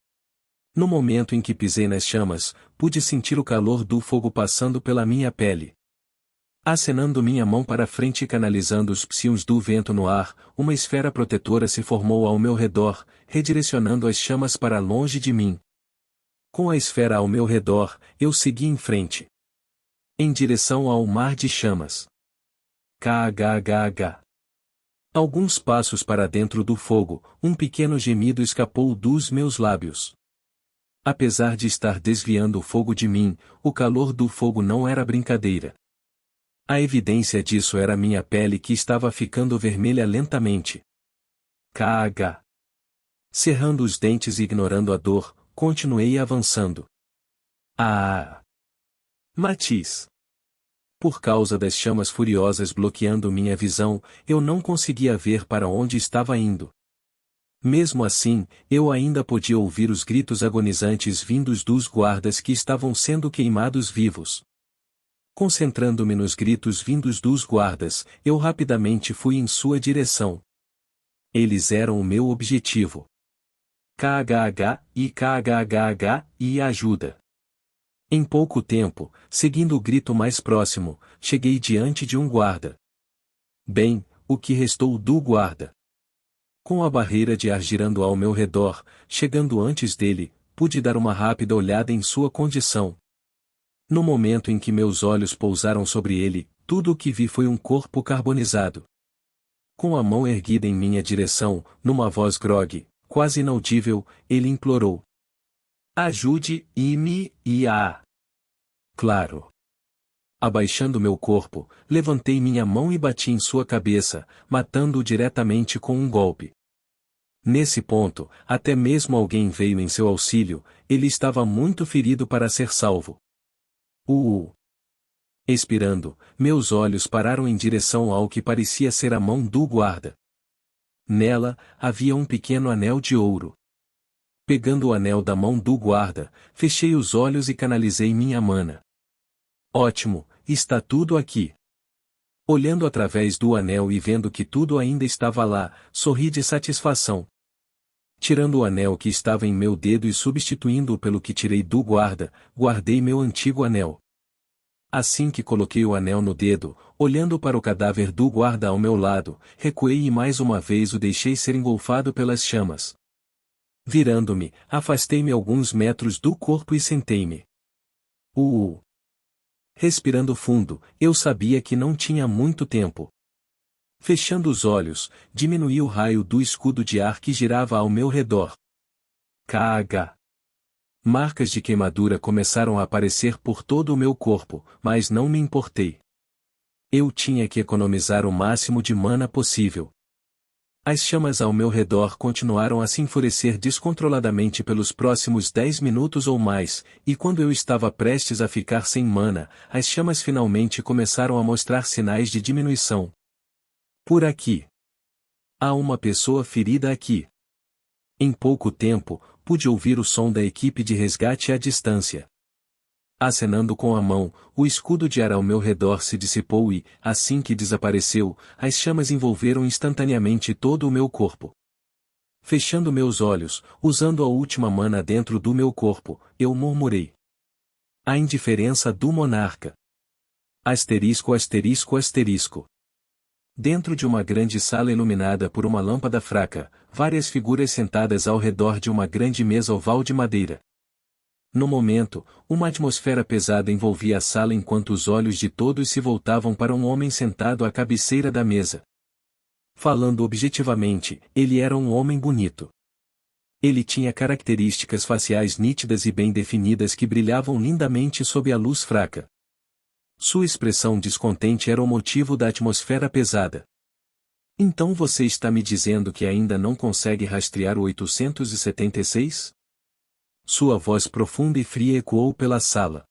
No momento em que pisei nas chamas, pude sentir o calor do fogo passando pela minha pele. Acenando minha mão para frente e canalizando os psions do vento no ar, uma esfera protetora se formou ao meu redor, redirecionando as chamas para longe de mim. Com a esfera ao meu redor, eu segui em frente. Em direção ao mar de chamas. KHHH. Alguns passos para dentro do fogo, um pequeno gemido escapou dos meus lábios. Apesar de estar desviando o fogo de mim, o calor do fogo não era brincadeira. A evidência disso era minha pele que estava ficando vermelha lentamente. KH. Cerrando os dentes e ignorando a dor, continuei avançando. Matiz. Por causa das chamas furiosas bloqueando minha visão, eu não conseguia ver para onde estava indo. Mesmo assim, eu ainda podia ouvir os gritos agonizantes vindos dos guardas que estavam sendo queimados vivos. Concentrando-me nos gritos vindos dos guardas, eu rapidamente fui em sua direção. Eles eram o meu objetivo. KHH e ajuda. Em pouco tempo, seguindo o grito mais próximo, cheguei diante de um guarda. Bem, o que restou do guarda. Com a barreira de ar girando ao meu redor, chegando antes dele, pude dar uma rápida olhada em sua condição. No momento em que meus olhos pousaram sobre ele, tudo o que vi foi um corpo carbonizado. Com a mão erguida em minha direção, numa voz grogue, quase inaudível, ele implorou. Ajude-me. Claro. Abaixando meu corpo, levantei minha mão e bati em sua cabeça, matando-o diretamente com um golpe. Nesse ponto, até mesmo alguém veio em seu auxílio, ele estava muito ferido para ser salvo. Expirando, meus olhos pararam em direção ao que parecia ser a mão do guarda. Nela, havia um pequeno anel de ouro. Pegando o anel da mão do guarda, fechei os olhos e canalizei minha mana. Ótimo, está tudo aqui. Olhando através do anel e vendo que tudo ainda estava lá, sorri de satisfação. Tirando o anel que estava em meu dedo e substituindo-o pelo que tirei do guarda, guardei meu antigo anel. Assim que coloquei o anel no dedo, olhando para o cadáver do guarda ao meu lado, recuei e mais uma vez o deixei ser engolfado pelas chamas. Virando-me, afastei-me alguns metros do corpo e sentei-me. Respirando fundo, eu sabia que não tinha muito tempo. Fechando os olhos, diminuí o raio do escudo de ar que girava ao meu redor. KH. Marcas de queimadura começaram a aparecer por todo o meu corpo, mas não me importei. Eu tinha que economizar o máximo de mana possível. As chamas ao meu redor continuaram a se enfurecer descontroladamente pelos próximos 10 minutos ou mais, e quando eu estava prestes a ficar sem mana, as chamas finalmente começaram a mostrar sinais de diminuição. Por aqui. Há uma pessoa ferida aqui. Em pouco tempo, pude ouvir o som da equipe de resgate à distância. Acenando com a mão, o escudo de ar ao meu redor se dissipou e, assim que desapareceu, as chamas envolveram instantaneamente todo o meu corpo. Fechando meus olhos, usando a última mana dentro do meu corpo, eu murmurei. A indiferença do monarca. Asterisco asterisco asterisco. Dentro de uma grande sala iluminada por uma lâmpada fraca, várias figuras sentadas ao redor de uma grande mesa oval de madeira. No momento, uma atmosfera pesada envolvia a sala enquanto os olhos de todos se voltavam para um homem sentado à cabeceira da mesa. Falando objetivamente, ele era um homem bonito. Ele tinha características faciais nítidas e bem definidas que brilhavam lindamente sob a luz fraca. Sua expressão descontente era o motivo da atmosfera pesada. Então você está me dizendo que ainda não consegue rastrear o 876? Sua voz profunda e fria ecoou pela sala.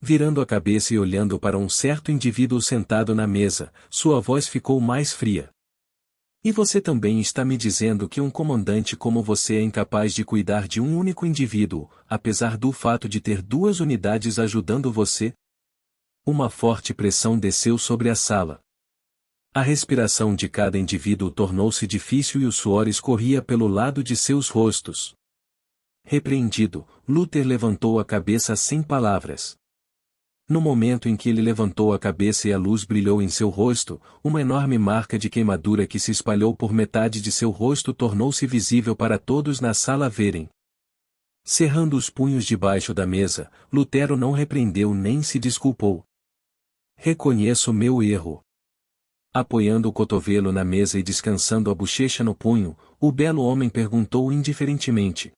Virando a cabeça e olhando para um certo indivíduo sentado na mesa, sua voz ficou mais fria. E você também está me dizendo que um comandante como você é incapaz de cuidar de um único indivíduo, apesar do fato de ter duas unidades ajudando você? Uma forte pressão desceu sobre a sala. A respiração de cada indivíduo tornou-se difícil e o suor escorria pelo lado de seus rostos. Repreendido, Luther levantou a cabeça sem palavras. No momento em que ele levantou a cabeça e a luz brilhou em seu rosto, uma enorme marca de queimadura que se espalhou por metade de seu rosto tornou-se visível para todos na sala verem. Cerrando os punhos debaixo da mesa, Lutero não repreendeu nem se desculpou. Reconheço meu erro. Apoiando o cotovelo na mesa e descansando a bochecha no punho, o belo homem perguntou indiferentemente.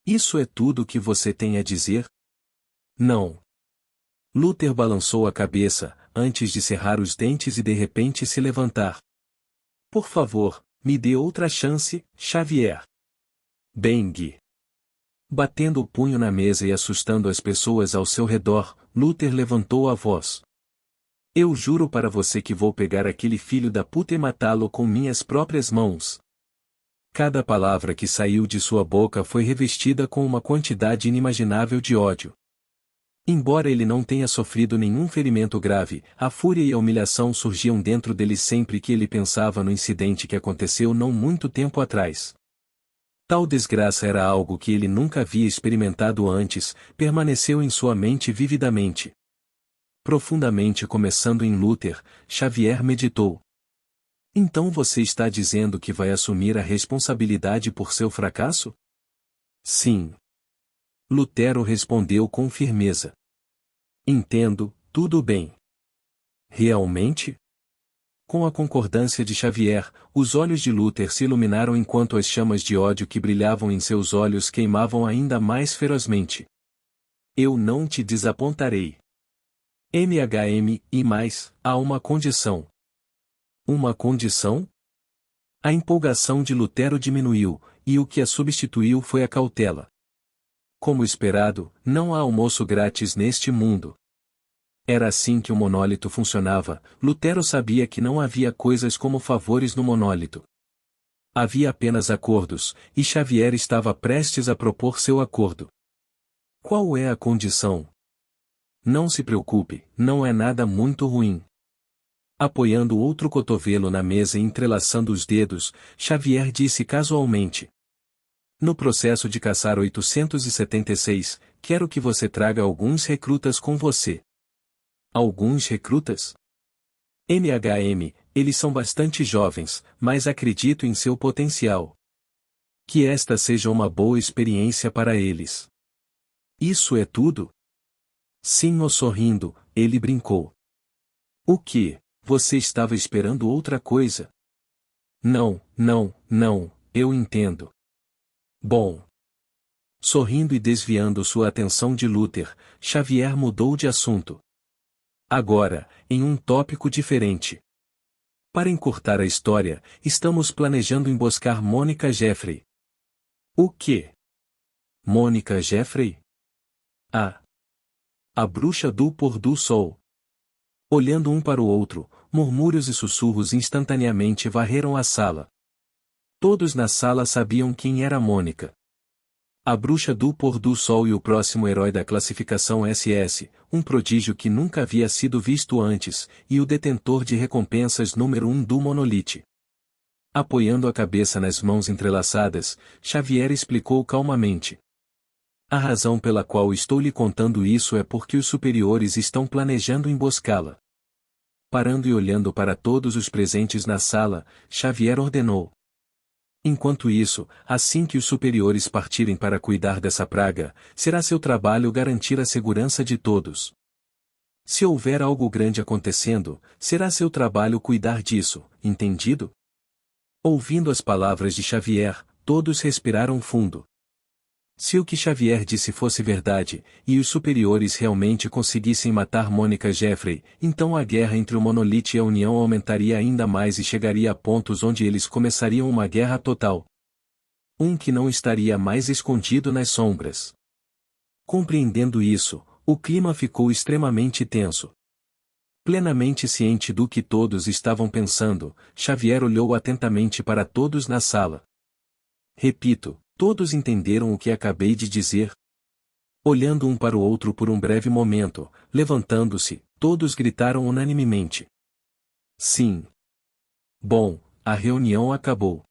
Isso é tudo o que você tem a dizer? Não. Luther balançou a cabeça, antes de cerrar os dentes e de repente se levantar. Por favor, me dê outra chance, Xavier. Bang! Batendo o punho na mesa e assustando as pessoas ao seu redor, Luther levantou a voz. Eu juro para você que vou pegar aquele filho da puta e matá-lo com minhas próprias mãos. Cada palavra que saiu de sua boca foi revestida com uma quantidade inimaginável de ódio. Embora ele não tenha sofrido nenhum ferimento grave, a fúria e a humilhação surgiam dentro dele sempre que ele pensava no incidente que aconteceu não muito tempo atrás. Tal desgraça era algo que ele nunca havia experimentado antes, permaneceu em sua mente vividamente. Profundamente começando em Luther, Xavier meditou. Então você está dizendo que vai assumir a responsabilidade por seu fracasso? Sim. Lutero respondeu com firmeza. Entendo, tudo bem. Realmente? Com a concordância de Xavier, os olhos de Luther se iluminaram enquanto as chamas de ódio que brilhavam em seus olhos queimavam ainda mais ferozmente. Eu não te desapontarei. E mais, há uma condição. Uma condição? A empolgação de Lutero diminuiu, e o que a substituiu foi a cautela. Como esperado, não há almoço grátis neste mundo. Era assim que o monólito funcionava. Lutero sabia que não havia coisas como favores no monólito. Havia apenas acordos, e Xavier estava prestes a propor seu acordo. Qual é a condição? Não se preocupe, não é nada muito ruim. Apoiando outro cotovelo na mesa e entrelaçando os dedos, Xavier disse casualmente. No processo de caçar 876, quero que você traga alguns recrutas com você. Alguns recrutas? Eles são bastante jovens, mas acredito em seu potencial. Que esta seja uma boa experiência para eles. Isso é tudo? Sim, sorrindo, ele brincou. O que? Você estava esperando outra coisa? Não, eu entendo. Bom. Sorrindo e desviando sua atenção de Luther, Xavier mudou de assunto. Agora, em um tópico diferente. Para encurtar a história, estamos planejando emboscar Mônica Jeffrey. O quê? Mônica Jeffrey? A bruxa do pôr do sol. Olhando um para o outro, murmúrios e sussurros instantaneamente varreram a sala. Todos na sala sabiam quem era Mônica. A bruxa do pôr do sol e o próximo herói da classificação SS, um prodígio que nunca havia sido visto antes, e o detentor de recompensas número 1 do Monolith. Apoiando a cabeça nas mãos entrelaçadas, Xavier explicou calmamente. A razão pela qual estou lhe contando isso é porque os superiores estão planejando emboscá-la. Parando e olhando para todos os presentes na sala, Xavier ordenou. Enquanto isso, assim que os superiores partirem para cuidar dessa praga, será seu trabalho garantir a segurança de todos. Se houver algo grande acontecendo, será seu trabalho cuidar disso, entendido? Ouvindo as palavras de Xavier, todos respiraram fundo. Se o que Xavier disse fosse verdade, e os superiores realmente conseguissem matar Mônica Jeffrey, então a guerra entre o Monolith e a União aumentaria ainda mais e chegaria a pontos onde eles começariam uma guerra total. Que não estaria mais escondido nas sombras. Compreendendo isso, o clima ficou extremamente tenso. Plenamente ciente do que todos estavam pensando, Xavier olhou atentamente para todos na sala. Repito, todos entenderam o que acabei de dizer? Olhando um para o outro por um breve momento, levantando-se, todos gritaram unanimemente. Sim. Bom, a reunião acabou.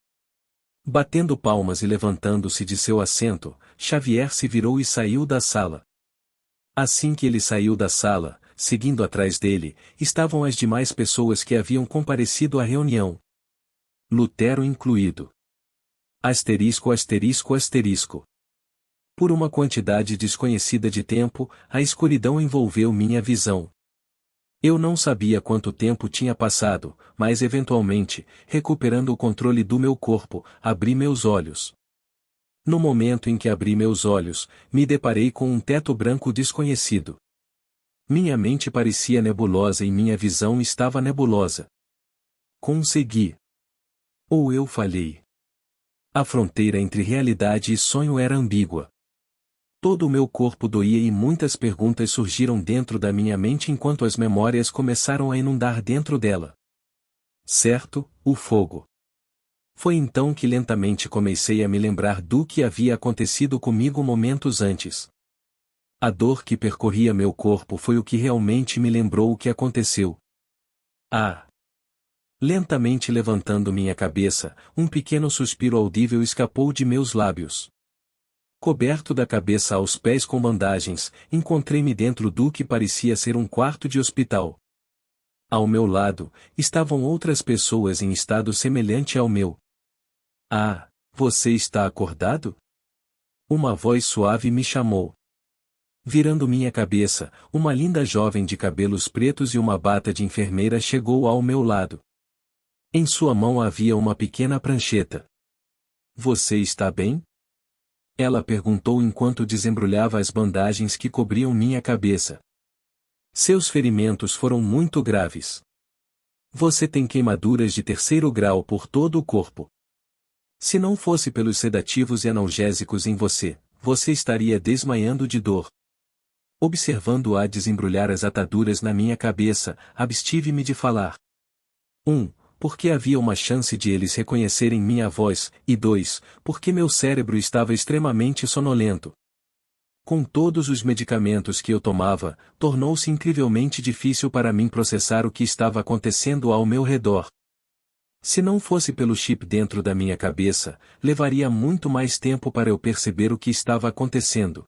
Batendo palmas e levantando-se de seu assento, Xavier se virou e saiu da sala. Assim que ele saiu da sala, seguindo atrás dele, estavam as demais pessoas que haviam comparecido à reunião. Lutero incluído. Asterisco asterisco asterisco. Por uma quantidade desconhecida de tempo, a escuridão envolveu minha visão. Eu não sabia quanto tempo tinha passado, mas eventualmente, recuperando o controle do meu corpo, abri meus olhos. No momento em que abri meus olhos, me deparei com um teto branco desconhecido. Minha mente parecia nebulosa e minha visão estava nebulosa. Consegui. Ou eu falhei. A fronteira entre realidade e sonho era ambígua. Todo o meu corpo doía e muitas perguntas surgiram dentro da minha mente enquanto as memórias começaram a inundar dentro dela. Certo, o fogo. Foi então que lentamente comecei a me lembrar do que havia acontecido comigo momentos antes. A dor que percorria meu corpo foi o que realmente me lembrou o que aconteceu. Lentamente levantando minha cabeça, um pequeno suspiro audível escapou de meus lábios. Coberto da cabeça aos pés com bandagens, encontrei-me dentro do que parecia ser um quarto de hospital. Ao meu lado, estavam outras pessoas em estado semelhante ao meu. Você está acordado? Uma voz suave me chamou. Virando minha cabeça, uma linda jovem de cabelos pretos e uma bata de enfermeira chegou ao meu lado. Em sua mão havia uma pequena prancheta. Você está bem? Ela perguntou enquanto desembrulhava as bandagens que cobriam minha cabeça. Seus ferimentos foram muito graves. Você tem queimaduras de 3º grau por todo o corpo. Se não fosse pelos sedativos e analgésicos em você, você estaria desmaiando de dor. Observando-a desembrulhar as ataduras na minha cabeça, abstive-me de falar. 1. Porque havia uma chance de eles reconhecerem minha voz, e 2. Porque meu cérebro estava extremamente sonolento. Com todos os medicamentos que eu tomava, tornou-se incrivelmente difícil para mim processar o que estava acontecendo ao meu redor. Se não fosse pelo chip dentro da minha cabeça, levaria muito mais tempo para eu perceber o que estava acontecendo.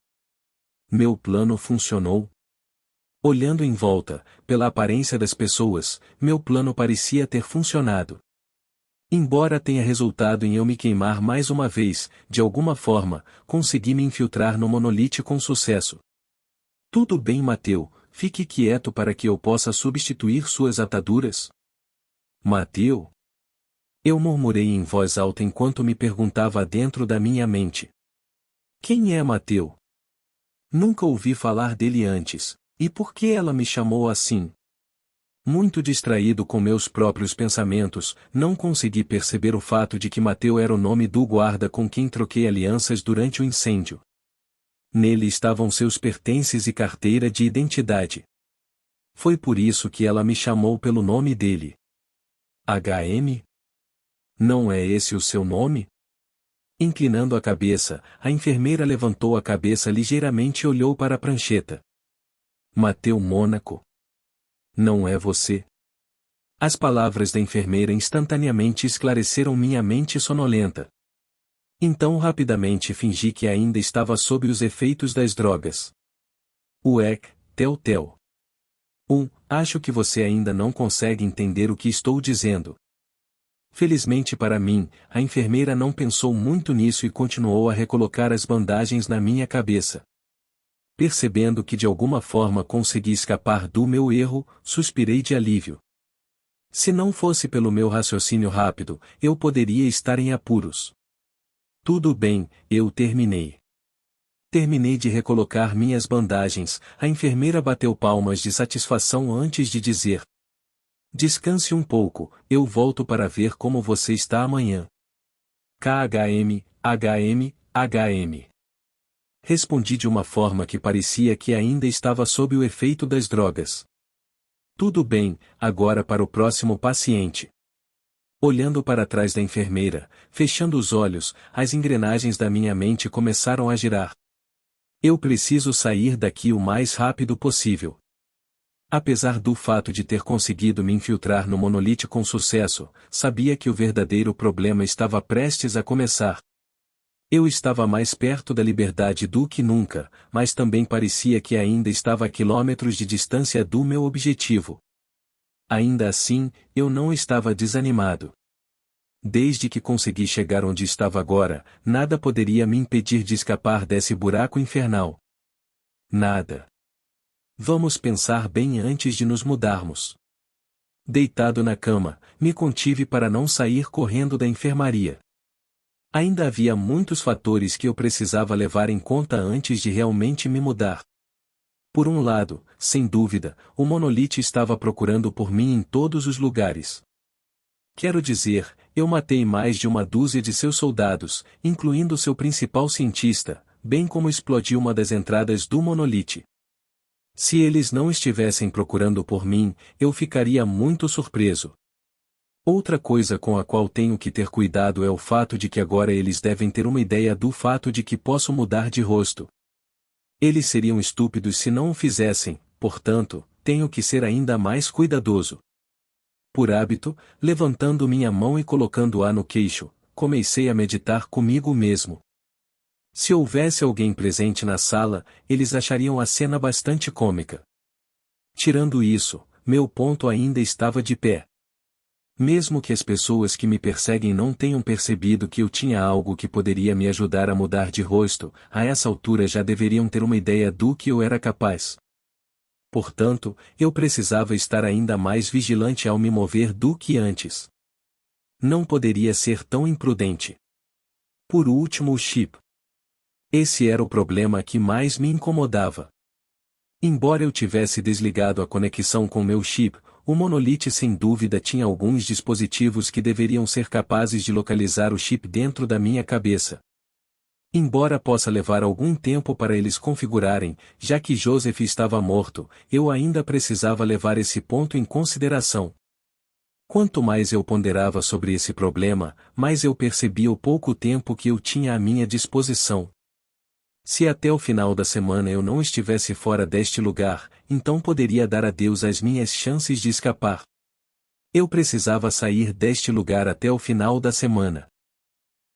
Meu plano funcionou? Olhando em volta, pela aparência das pessoas, meu plano parecia ter funcionado. Embora tenha resultado em eu me queimar mais uma vez, de alguma forma, consegui me infiltrar no Monolith com sucesso. Tudo bem, Mateu, fique quieto para que eu possa substituir suas ataduras. Mateu? Eu murmurei em voz alta enquanto me perguntava dentro da minha mente. Quem é Mateu? Nunca ouvi falar dele antes, e por que ela me chamou assim? Muito distraído com meus próprios pensamentos, não consegui perceber o fato de que Mateu era o nome do guarda com quem troquei alianças durante o incêndio. Nele estavam seus pertences e carteira de identidade. Foi por isso que ela me chamou pelo nome dele. HM? Não é esse o seu nome? Inclinando a cabeça, a enfermeira levantou a cabeça ligeiramente e olhou para a prancheta. Mateu Mônaco. Não é você? As palavras da enfermeira instantaneamente esclareceram minha mente sonolenta. Então rapidamente fingi que ainda estava sob os efeitos das drogas. Uec, Tel. Acho que você ainda não consegue entender o que estou dizendo. Felizmente para mim, a enfermeira não pensou muito nisso e continuou a recolocar as bandagens na minha cabeça. Percebendo que de alguma forma consegui escapar do meu erro, suspirei de alívio. Se não fosse pelo meu raciocínio rápido, eu poderia estar em apuros. Tudo bem, eu terminei. Terminei de recolocar minhas bandagens, a enfermeira bateu palmas de satisfação antes de dizer: descanse um pouco, eu volto para ver como você está amanhã. KHM. Respondi de uma forma que parecia que ainda estava sob o efeito das drogas. Tudo bem, agora para o próximo paciente. Olhando para trás da enfermeira, fechando os olhos, as engrenagens da minha mente começaram a girar. Eu preciso sair daqui o mais rápido possível. Apesar do fato de ter conseguido me infiltrar no monolite com sucesso, sabia que o verdadeiro problema estava prestes a começar. Eu estava mais perto da liberdade do que nunca, mas também parecia que ainda estava a quilômetros de distância do meu objetivo. Ainda assim, eu não estava desanimado. Desde que consegui chegar onde estava agora, nada poderia me impedir de escapar desse buraco infernal. Nada. Vamos pensar bem antes de nos mudarmos. Deitado na cama, me contive para não sair correndo da enfermaria. Ainda havia muitos fatores que eu precisava levar em conta antes de realmente me mudar. Por um lado, sem dúvida, o monolite estava procurando por mim em todos os lugares. Quero dizer, eu matei mais de uma dúzia de seus soldados, incluindo seu principal cientista, bem como explodi uma das entradas do monolite. Se eles não estivessem procurando por mim, eu ficaria muito surpreso. Outra coisa com a qual tenho que ter cuidado é o fato de que agora eles devem ter uma ideia do fato de que posso mudar de rosto. Eles seriam estúpidos se não o fizessem, portanto, tenho que ser ainda mais cuidadoso. Por hábito, levantando minha mão e colocando-a no queixo, comecei a meditar comigo mesmo. Se houvesse alguém presente na sala, eles achariam a cena bastante cômica. Tirando isso, meu ponto ainda estava de pé. Mesmo que as pessoas que me perseguem não tenham percebido que eu tinha algo que poderia me ajudar a mudar de rosto, a essa altura já deveriam ter uma ideia do que eu era capaz. Portanto, eu precisava estar ainda mais vigilante ao me mover do que antes. Não poderia ser tão imprudente. Por último, o chip. Esse era o problema que mais me incomodava. Embora eu tivesse desligado a conexão com meu chip, o monolite sem dúvida tinha alguns dispositivos que deveriam ser capazes de localizar o chip dentro da minha cabeça. Embora possa levar algum tempo para eles configurarem, já que Joseph estava morto, eu ainda precisava levar esse ponto em consideração. Quanto mais eu ponderava sobre esse problema, mais eu percebia o pouco tempo que eu tinha à minha disposição. Se até o final da semana eu não estivesse fora deste lugar, então poderia dar adeus às minhas chances de escapar. Eu precisava sair deste lugar até o final da semana.